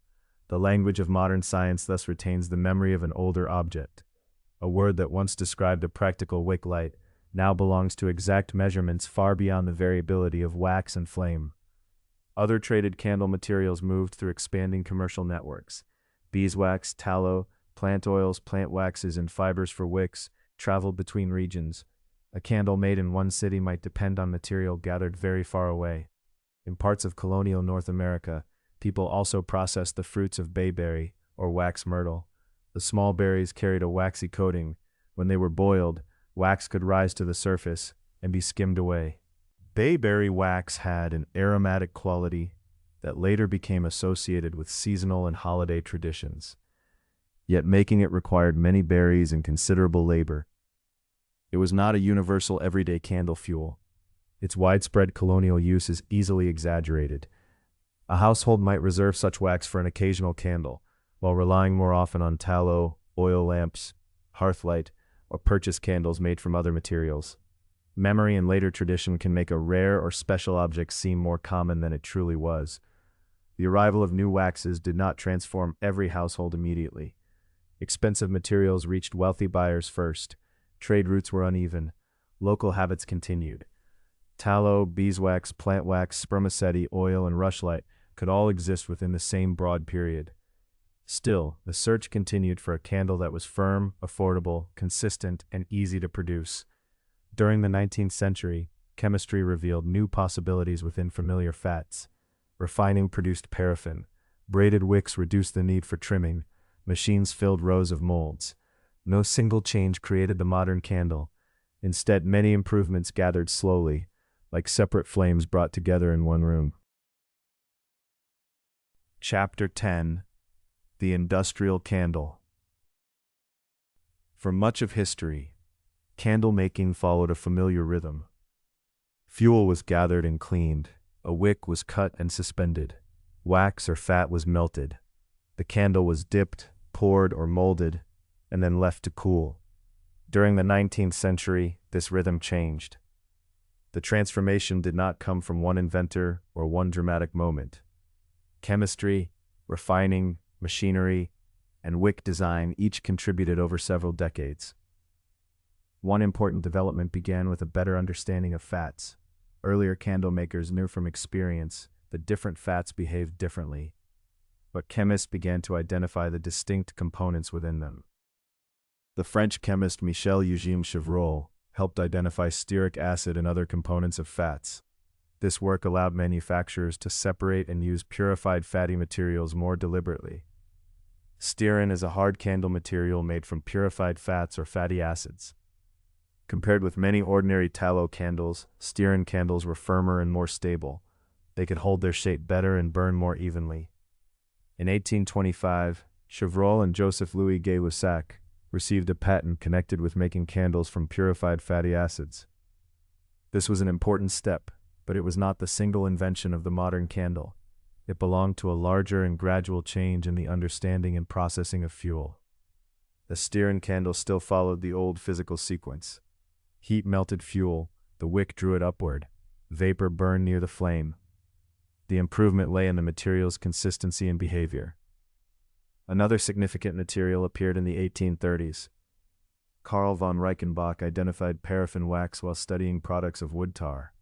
The language of modern science thus retains the memory of an older object. A word that once described a practical wick light now belongs to exact measurements far beyond the variability of wax and flame. Other traded candle materials moved through expanding commercial networks. Beeswax, tallow, plant oils, plant waxes, and fibers for wicks traveled between regions. A candle made in one city might depend on material gathered very far away. In parts of colonial North America, people also processed the fruits of bayberry, or wax myrtle. The small berries carried a waxy coating. When they were boiled, wax could rise to the surface and be skimmed away. Bayberry wax had an aromatic quality that later became associated with seasonal and holiday traditions. Yet making it required many berries and considerable labor. It was not a universal everyday candle fuel. Its widespread colonial use is easily exaggerated. A household might reserve such wax for an occasional candle, while relying more often on tallow, oil lamps, hearthlight, or purchase candles made from other materials. Memory and later tradition can make a rare or special object seem more common than it truly was. The arrival of new waxes did not transform every household immediately. Expensive materials reached wealthy buyers first. Trade routes were uneven. Local habits continued. Tallow, beeswax, plant wax, spermaceti, oil, and rushlight could all exist within the same broad period. Still, the search continued for a candle that was firm, affordable, consistent, and easy to produce. During the 19th century, chemistry revealed new possibilities within familiar fats. Refining produced paraffin. Braided wicks reduced the need for trimming. Machines filled rows of molds. No single change created the modern candle. Instead, many improvements gathered slowly, like separate flames brought together in one room. Chapter 10: The Industrial Candle. For much of history, candle making followed a familiar rhythm. Fuel was gathered and cleaned. A wick was cut and suspended. Wax or fat was melted. The candle was dipped, poured, or molded, and then left to cool. During the 19th century, this rhythm changed. The transformation did not come from one inventor or one dramatic moment. Chemistry, refining, machinery, and wick design each contributed over several decades. One important development began with a better understanding of fats. Earlier candle makers knew from experience that different fats behaved differently, but chemists began to identify the distinct components within them. The French chemist Michel-Eugène Chevreul helped identify stearic acid and other components of fats. This work allowed manufacturers to separate and use purified fatty materials more deliberately. Stearin is a hard candle material made from purified fats or fatty acids. Compared with many ordinary tallow candles, stearin candles were firmer and more stable. They could hold their shape better and burn more evenly. In 1825, Chevreul and Joseph-Louis Gay-Lussac received a patent connected with making candles from purified fatty acids. This was an important step, but it was not the single invention of the modern candle. It belonged to a larger and gradual change in the understanding and processing of fuel. The stearin candle still followed the old physical sequence. Heat melted fuel, the wick drew it upward. Vapor burned near the flame. The improvement lay in the material's consistency and behavior. Another significant material appeared in the 1830s. Carl von Reichenbach identified paraffin wax while studying products of wood tar.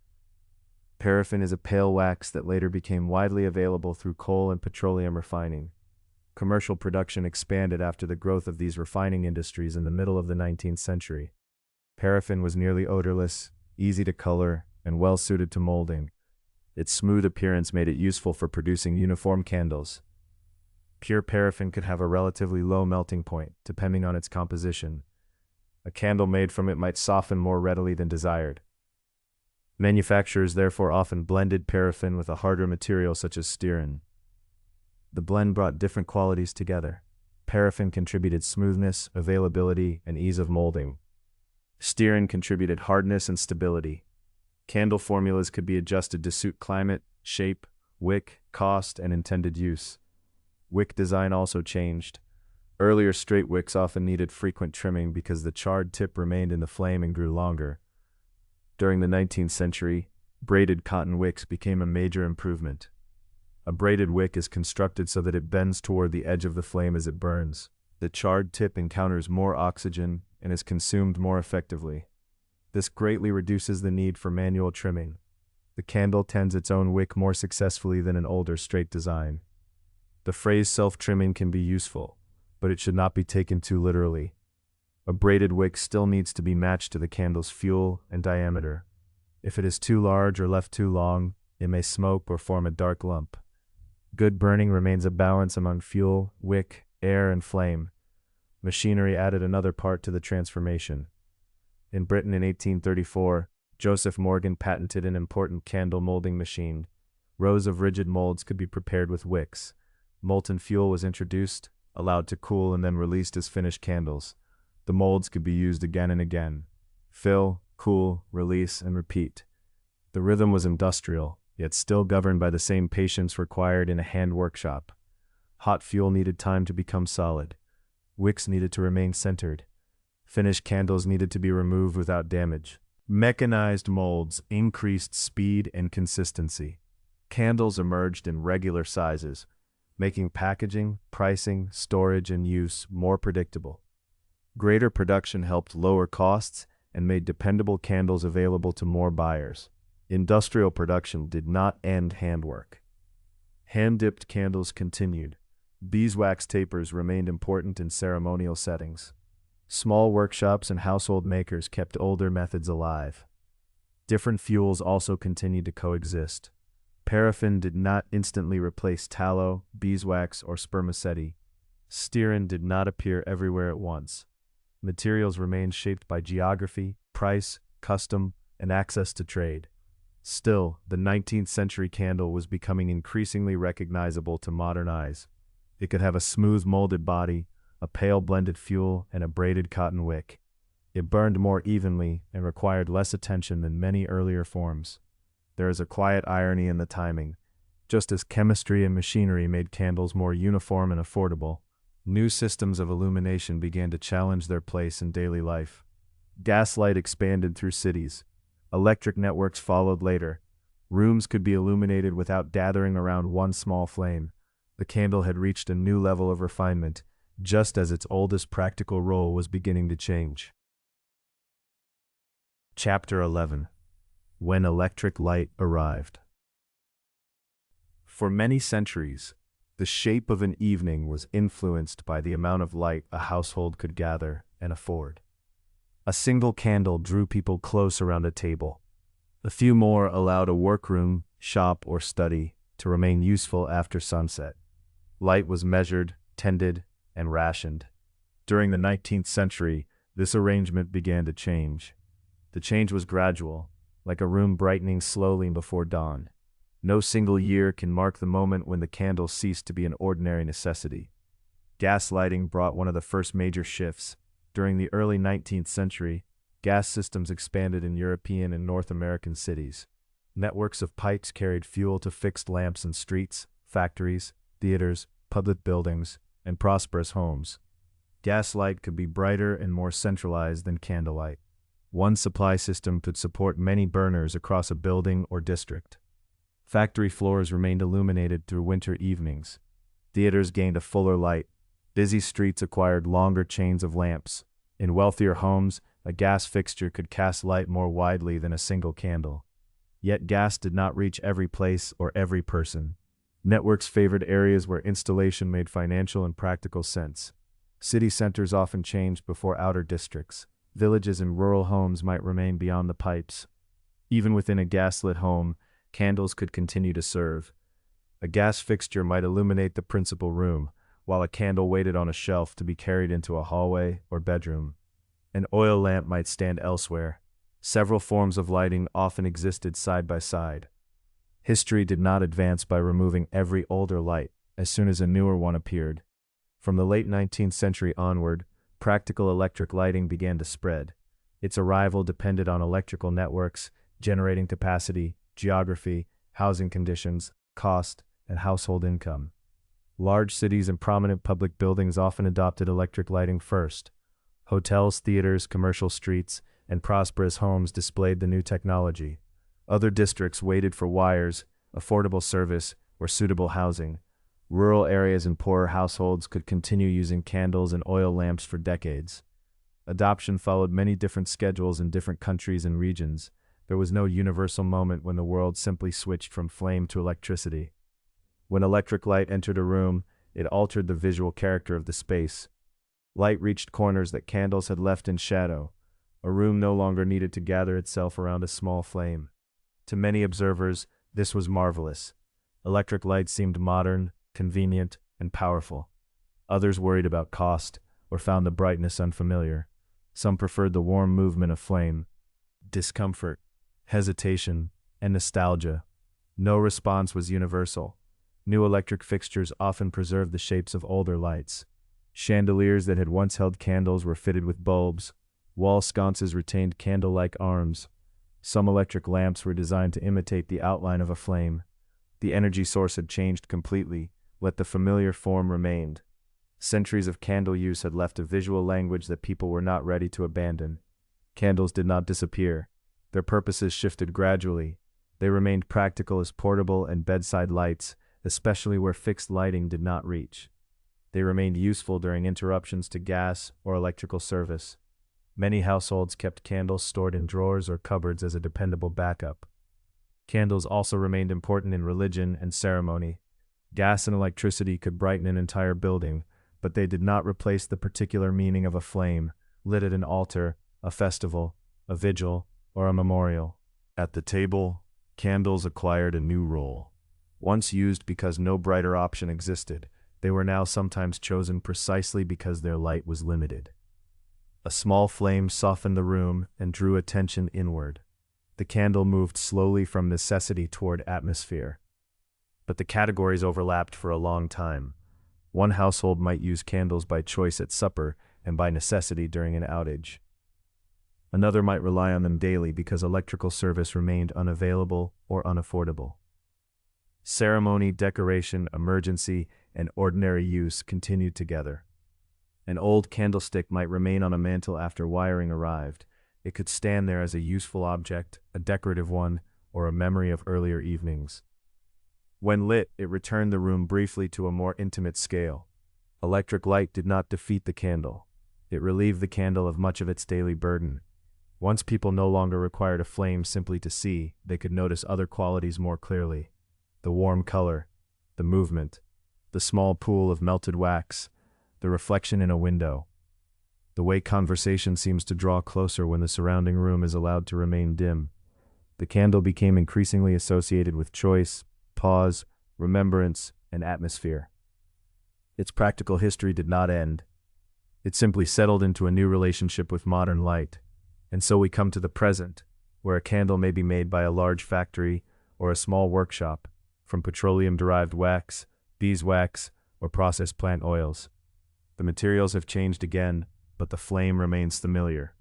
Paraffin is a pale wax that later became widely available through coal and petroleum refining. Commercial production expanded after the growth of these refining industries in the middle of the 19th century. Paraffin was nearly odorless, easy to color, and well suited to molding. Its smooth appearance made it useful for producing uniform candles. Pure paraffin could have a relatively low melting point, depending on its composition. A candle made from it might soften more readily than desired. Manufacturers therefore often blended paraffin with a harder material such as stearin. The blend brought different qualities together. Paraffin contributed smoothness, availability, and ease of molding. Stearin contributed hardness and stability. Candle formulas could be adjusted to suit climate, shape, wick, cost, and intended use. Wick design also changed. Earlier straight wicks often needed frequent trimming because the charred tip remained in the flame and grew longer. During the 19th century, braided cotton wicks became a major improvement. A braided wick is constructed so that it bends toward the edge of the flame as it burns. The charred tip encounters more oxygen and is consumed more effectively. This greatly reduces the need for manual trimming. The candle tends its own wick more successfully than an older straight design. The phrase self-trimming can be useful, but it should not be taken too literally. A braided wick still needs to be matched to the candle's fuel and diameter. If it is too large or left too long, it may smoke or form a dark lump. Good burning remains a balance among fuel, wick, air, and flame. Machinery added another part to the transformation. In Britain in 1834, Joseph Morgan patented an important candle molding machine. Rows of rigid molds could be prepared with wicks. Molten fuel was introduced, allowed to cool, and then released as finished candles. The molds could be used again and again. Fill, cool, release, and repeat. The rhythm was industrial, yet still governed by the same patience required in a hand workshop. Hot fuel needed time to become solid. Wicks needed to remain centered. Finished candles needed to be removed without damage. Mechanized molds increased speed and consistency. Candles emerged in regular sizes, making packaging, pricing, storage, and use more predictable. Greater production helped lower costs and made dependable candles available to more buyers. Industrial production did not end handwork. Hand-dipped candles continued. Beeswax tapers remained important in ceremonial settings. Small workshops and household makers kept older methods alive. Different fuels also continued to coexist. Paraffin did not instantly replace tallow, beeswax, or spermaceti. Stearin did not appear everywhere at once. Materials remained shaped by geography, price, custom, and access to trade. Still, the 19th century candle was becoming increasingly recognizable to modern eyes. It could have a smooth molded body, a pale blended fuel, and a braided cotton wick. It burned more evenly and required less attention than many earlier forms. There is a quiet irony in the timing. Just as chemistry and machinery made candles more uniform and affordable, new systems of illumination began to challenge their place in daily life. Gaslight expanded through cities. Electric networks followed later. Rooms could be illuminated without gathering around one small flame. The candle had reached a new level of refinement, just as its oldest practical role was beginning to change. Chapter 11. When electric light arrived. For many centuries, the shape of an evening was influenced by the amount of light a household could gather and afford. A single candle drew people close around a table. A few more allowed a workroom, shop, or study to remain useful after sunset. Light was measured, tended, and rationed. During the 19th century, this arrangement began to change. The change was gradual, like a room brightening slowly before dawn. No single year can mark the moment when the candle ceased to be an ordinary necessity. Gas lighting brought one of the first major shifts. During the early 19th century, gas systems expanded in European and North American cities. Networks of pipes carried fuel to fixed lamps in streets, factories, theaters, public buildings, and prosperous homes. Gas light could be brighter and more centralized than candlelight. One supply system could support many burners across a building or district. Factory floors remained illuminated through winter evenings. Theaters gained a fuller light. Busy streets acquired longer chains of lamps. In wealthier homes, a gas fixture could cast light more widely than a single candle. Yet gas did not reach every place or every person. Networks favored areas where installation made financial and practical sense. City centers often changed before outer districts. Villages and rural homes might remain beyond the pipes. Even within a gas-lit home, candles could continue to serve. A gas fixture might illuminate the principal room, while a candle waited on a shelf to be carried into a hallway or bedroom. An oil lamp might stand elsewhere. Several forms of lighting often existed side by side. History did not advance by removing every older light as soon as a newer one appeared. From the late 19th century onward, practical electric lighting began to spread. Its arrival depended on electrical networks, generating capacity, geography, housing conditions, cost, and household income. Large cities and prominent public buildings often adopted electric lighting first. Hotels, theaters, commercial streets, and prosperous homes displayed the new technology. Other districts waited for wires, affordable service, or suitable housing. Rural areas and poorer households could continue using candles and oil lamps for decades. Adoption followed many different schedules in different countries and regions. There was no universal moment when the world simply switched from flame to electricity. When electric light entered a room, it altered the visual character of the space. Light reached corners that candles had left in shadow. A room no longer needed to gather itself around a small flame. To many observers, this was marvelous. Electric light seemed modern, convenient, and powerful. Others worried about cost or found the brightness unfamiliar. Some preferred the warm movement of flame. Discomfort, hesitation, and nostalgia. No response was universal. New electric fixtures often preserved the shapes of older lights. Chandeliers that had once held candles were fitted with bulbs. Wall sconces retained candle-like arms. Some electric lamps were designed to imitate the outline of a flame. The energy source had changed completely, yet the familiar form remained. Centuries of candle use had left a visual language that people were not ready to abandon. Candles did not disappear. Their purposes shifted gradually. They remained practical as portable and bedside lights, especially where fixed lighting did not reach. They remained useful during interruptions to gas or electrical service. Many households kept candles stored in drawers or cupboards as a dependable backup. Candles also remained important in religion and ceremony. Gas and electricity could brighten an entire building, but they did not replace the particular meaning of a flame, lit at an altar, a festival, a vigil, or a memorial. At the table, candles acquired a new role. Once used because no brighter option existed, they were now sometimes chosen precisely because their light was limited. A small flame softened the room and drew attention inward. The candle moved slowly from necessity toward atmosphere. But the categories overlapped for a long time. One household might use candles by choice at supper and by necessity during an outage. Another might rely on them daily because electrical service remained unavailable or unaffordable. Ceremony, decoration, emergency, and ordinary use continued together. An old candlestick might remain on a mantel after wiring arrived. It could stand there as a useful object, a decorative one, or a memory of earlier evenings. When lit, it returned the room briefly to a more intimate scale. Electric light did not defeat the candle. It relieved the candle of much of its daily burden. Once people no longer required a flame simply to see, they could notice other qualities more clearly. The warm color, the movement, the small pool of melted wax, the reflection in a window. The way conversation seems to draw closer when the surrounding room is allowed to remain dim. The candle became increasingly associated with choice, pause, remembrance, and atmosphere. Its practical history did not end. It simply settled into a new relationship with modern light. And so we come to the present, where a candle may be made by a large factory or a small workshop, from petroleum-derived wax, beeswax, or processed plant oils. The materials have changed again, but the flame remains familiar.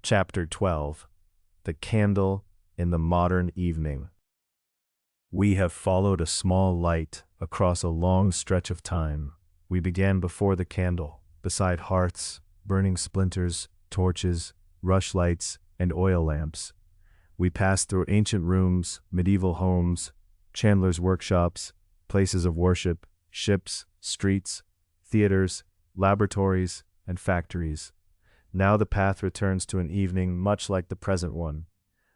Chapter 12. The Candle in the Modern Evening. We have followed a small light across a long stretch of time. We began before the candle, beside hearths, burning splinters, torches, rushlights, and oil lamps. We passed through ancient rooms, medieval homes, chandlers' workshops, places of worship, ships, streets, theaters, laboratories, and factories. Now the path returns to an evening much like the present one.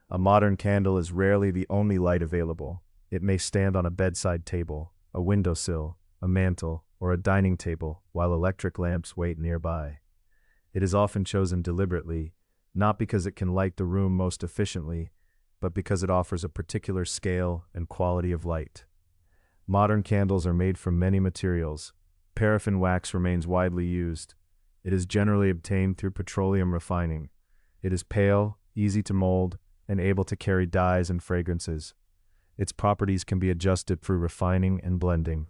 A modern candle is rarely the only light available. It may stand on a bedside table, a windowsill, a mantel, or a dining table, while electric lamps wait nearby. It is often chosen deliberately, not because it can light the room most efficiently, but because it offers a particular scale and quality of light. Modern candles are made from many materials. Paraffin wax remains widely used. It is generally obtained through petroleum refining. It is pale, easy to mold, and able to carry dyes and fragrances. Its properties can be adjusted through refining and blending.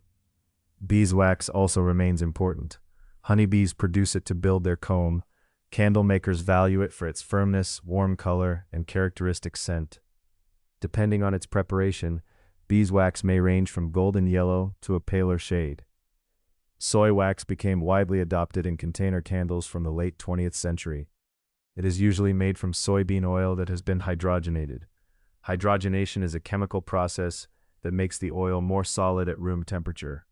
Beeswax also remains important. Honeybees produce it to build their comb. Candle makers value it for its firmness, warm color, and characteristic scent. Depending on its preparation, Beeswax may range from golden yellow to a paler shade. Soy wax became widely adopted in container candles from the late 20th century. It is usually made from soybean oil that has been hydrogenated. Hydrogenation is a chemical process that makes the oil more solid at room temperature.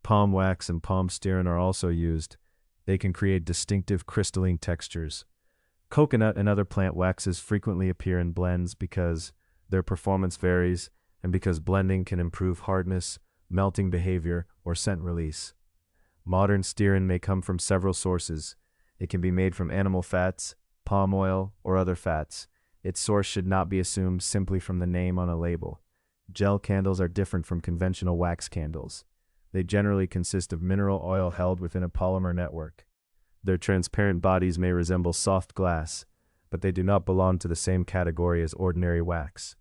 Palm wax and palm stearin are also used. They can create distinctive crystalline textures. Coconut and other plant waxes frequently appear in blends because their performance varies and because blending can improve hardness, melting behavior, or scent release. Modern stearin may come from several sources. It can be made from animal fats, palm oil, or other fats. Its source should not be assumed simply from the name on a label. Gel candles are different from conventional wax candles. They generally consist of mineral oil held within a polymer network. Their transparent bodies may resemble soft glass, but they do not belong to the same category as ordinary wax.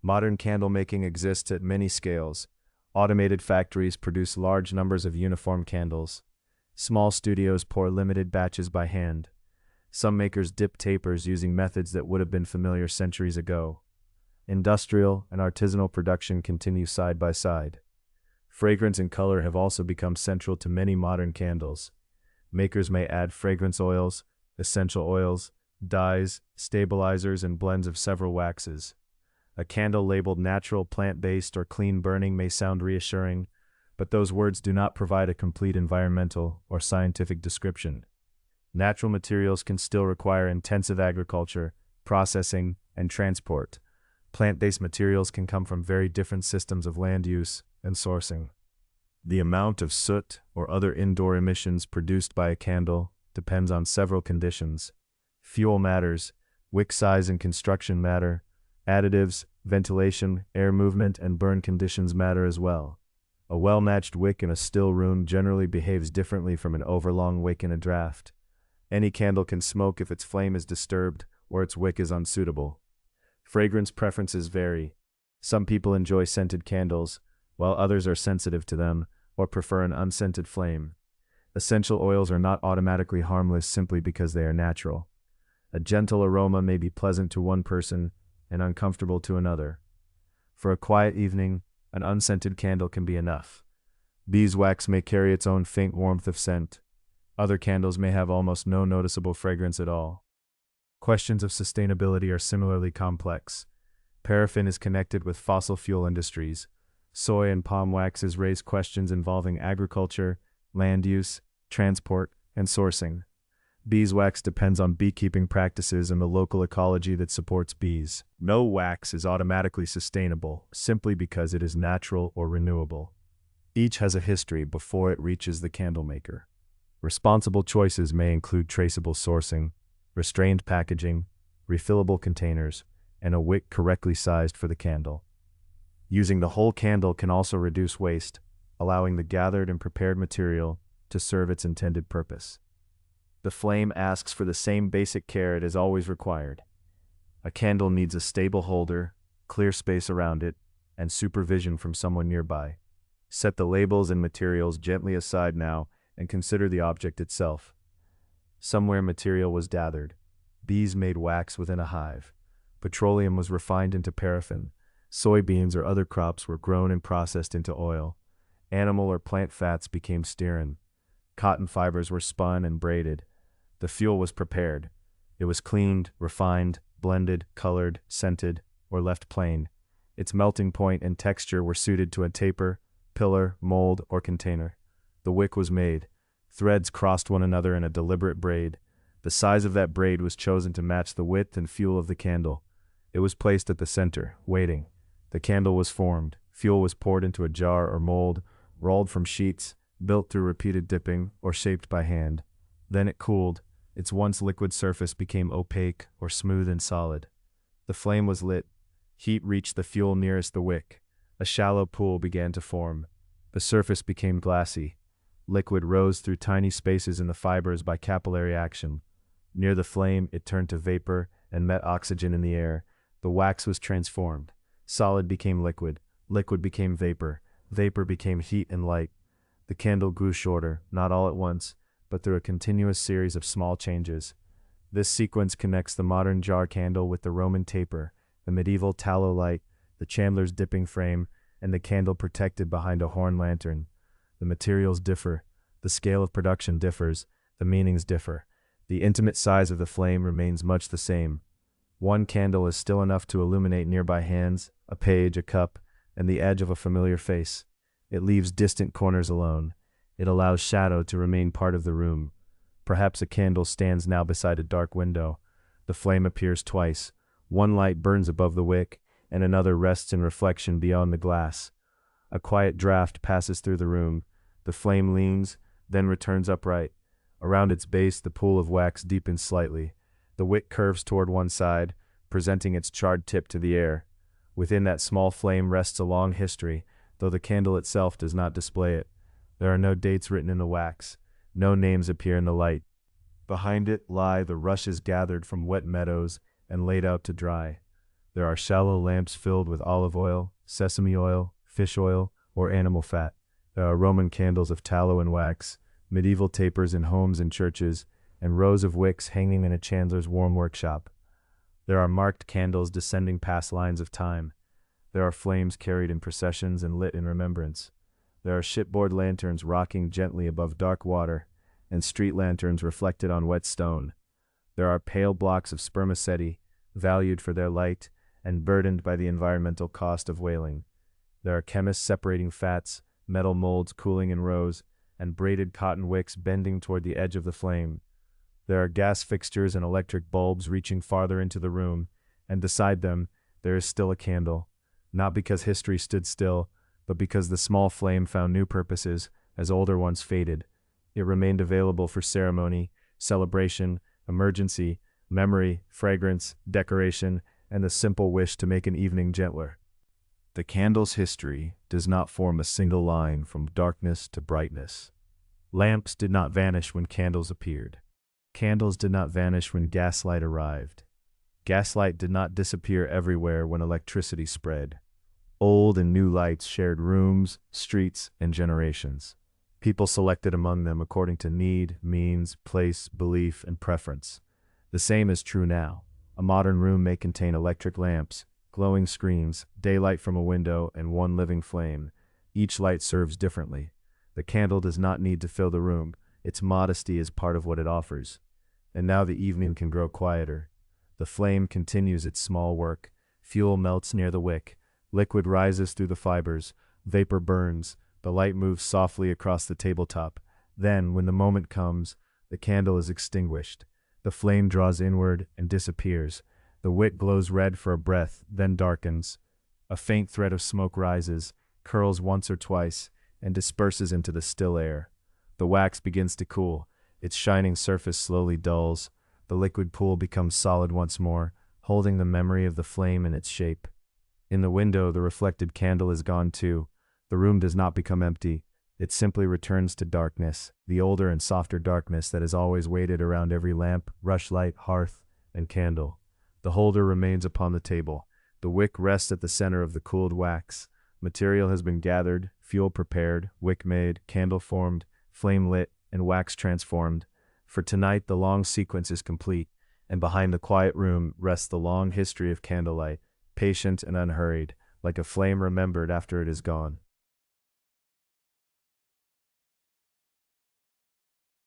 Modern candle making exists at many scales. Automated factories produce large numbers of uniform candles. Small studios pour limited batches by hand. Some makers dip tapers using methods that would have been familiar centuries ago. Industrial and artisanal production continue side by side. Fragrance and color have also become central to many modern candles. Makers may add fragrance oils, essential oils, dyes, stabilizers, and blends of several waxes. A candle labeled natural, plant-based, or clean burning may sound reassuring, but those words do not provide a complete environmental or scientific description. Natural materials can still require intensive agriculture, processing, and transport. Plant-based materials can come from very different systems of land use and sourcing. The amount of soot or other indoor emissions produced by a candle depends on several conditions. Fuel matters, wick size and construction matter, additives, ventilation, air movement, and burn conditions matter as well. A well-matched wick in a still room generally behaves differently from an overlong wick in a draft. Any candle can smoke if its flame is disturbed or its wick is unsuitable. Fragrance preferences vary. Some people enjoy scented candles, while others are sensitive to them or prefer an unscented flame. Essential oils are not automatically harmless simply because they are natural. A gentle aroma may be pleasant to one person and uncomfortable to another. For a quiet evening, an unscented candle can be enough. Beeswax may carry its own faint warmth of scent. Other candles may have almost no noticeable fragrance at all. Questions of sustainability are similarly complex. Paraffin is connected with fossil fuel industries. Soy and palm waxes raise questions involving agriculture, land use, transport, and sourcing. Beeswax depends on beekeeping practices and the local ecology that supports bees. No wax is automatically sustainable simply because it is natural or renewable. Each has a history before it reaches the candle maker. Responsible choices may include traceable sourcing, restrained packaging, refillable containers, and a wick correctly sized for the candle. Using the whole candle can also reduce waste, allowing the gathered and prepared material to serve its intended purpose. The flame asks for the same basic care it has always required. A candle needs a stable holder, clear space around it, and supervision from someone nearby. Set the labels and materials gently aside now and consider the object itself. Somewhere material was gathered. Bees made wax within a hive. Petroleum was refined into paraffin. Soybeans or other crops were grown and processed into oil. Animal or plant fats became stearin. Cotton fibers were spun and braided. The fuel was prepared. It was cleaned, refined, blended, colored, scented, or left plain. Its melting point and texture were suited to a taper, pillar, mold, or container. The wick was made. Threads crossed one another in a deliberate braid. The size of that braid was chosen to match the width and fuel of the candle. It was placed at the center, waiting. The candle was formed. Fuel was poured into a jar or mold, rolled from sheets, built through repeated dipping, or shaped by hand. Then it cooled. Its once liquid surface became opaque or smooth and solid. The flame was lit. Heat reached the fuel nearest the wick. A shallow pool began to form. The surface became glassy. Liquid rose through tiny spaces in the fibers by capillary action. Near the flame, it turned to vapor and met oxygen in the air. The wax was transformed. Solid became liquid. Liquid became vapor. Vapor became heat and light. The candle grew shorter, not all at once, but through a continuous series of small changes. This sequence connects the modern jar candle with the Roman taper, the medieval tallow light, the chandler's dipping frame, and the candle protected behind a horn lantern. The materials differ, the scale of production differs, the meanings differ. The intimate size of the flame remains much the same. One candle is still enough to illuminate nearby hands, a page, a cup, and the edge of a familiar face. It leaves distant corners alone. It allows shadow to remain part of the room. Perhaps a candle stands now beside a dark window. The flame appears twice. One light burns above the wick, and another rests in reflection beyond the glass. A quiet draft passes through the room. The flame leans, then returns upright. Around its base, the pool of wax deepens slightly. The wick curves toward one side, presenting its charred tip to the air. Within that small flame rests a long history, though the candle itself does not display it. There are no dates written in the wax. No names appear in the light. Behind it lie the rushes gathered from wet meadows and laid out to dry. There are shallow lamps filled with olive oil, sesame oil, fish oil, or animal fat. There are Roman candles of tallow and wax, medieval tapers in homes and churches, and rows of wicks hanging in a chandler's warm workshop. There are marked candles descending past lines of time. There are flames carried in processions and lit in remembrance. There are shipboard lanterns rocking gently above dark water, and street lanterns reflected on wet stone. There are pale blocks of spermaceti, valued for their light and burdened by the environmental cost of whaling. There are chemists separating fats, metal molds cooling in rows, and braided cotton wicks bending toward the edge of the flame. There are gas fixtures and electric bulbs reaching farther into the room, and beside them, there is still a candle, not because history stood still, but because the small flame found new purposes as older ones faded. It remained available for ceremony, celebration, emergency, memory, fragrance, decoration, and the simple wish to make an evening gentler. The candle's history does not form a single line from darkness to brightness. Lamps did not vanish when candles appeared. Candles did not vanish when gaslight arrived. Gaslight did not disappear everywhere when electricity spread. Old and new lights shared rooms, streets, and generations. People selected among them according to need, means, place, belief, and preference. The same is true now. A modern room may contain electric lamps, glowing screens, daylight from a window, and one living flame. Each light serves differently. The candle does not need to fill the room. Its modesty is part of what it offers. And now the evening can grow quieter. The flame continues its small work. Fuel melts near the wick. Liquid rises through the fibers. Vapor burns. The light moves softly across the tabletop. Then, when the moment comes, the candle is extinguished. The flame draws inward and disappears. The wick glows red for a breath, then darkens. A faint thread of smoke rises, curls once or twice, and disperses into the still air. The wax begins to cool. Its shining surface slowly dulls. The liquid pool becomes solid once more, holding the memory of the flame in its shape. In the window, the reflected candle is gone too. The room does not become empty. It simply returns to darkness, the older and softer darkness that has always waited around every lamp, rushlight, hearth, and candle. The holder remains upon the table. The wick rests at the center of the cooled wax. Material has been gathered, fuel prepared, wick made, candle formed, flame lit, and wax transformed. For tonight, the long sequence is complete, and behind the quiet room rests the long history of candlelight, patient and unhurried, like a flame remembered after it is gone.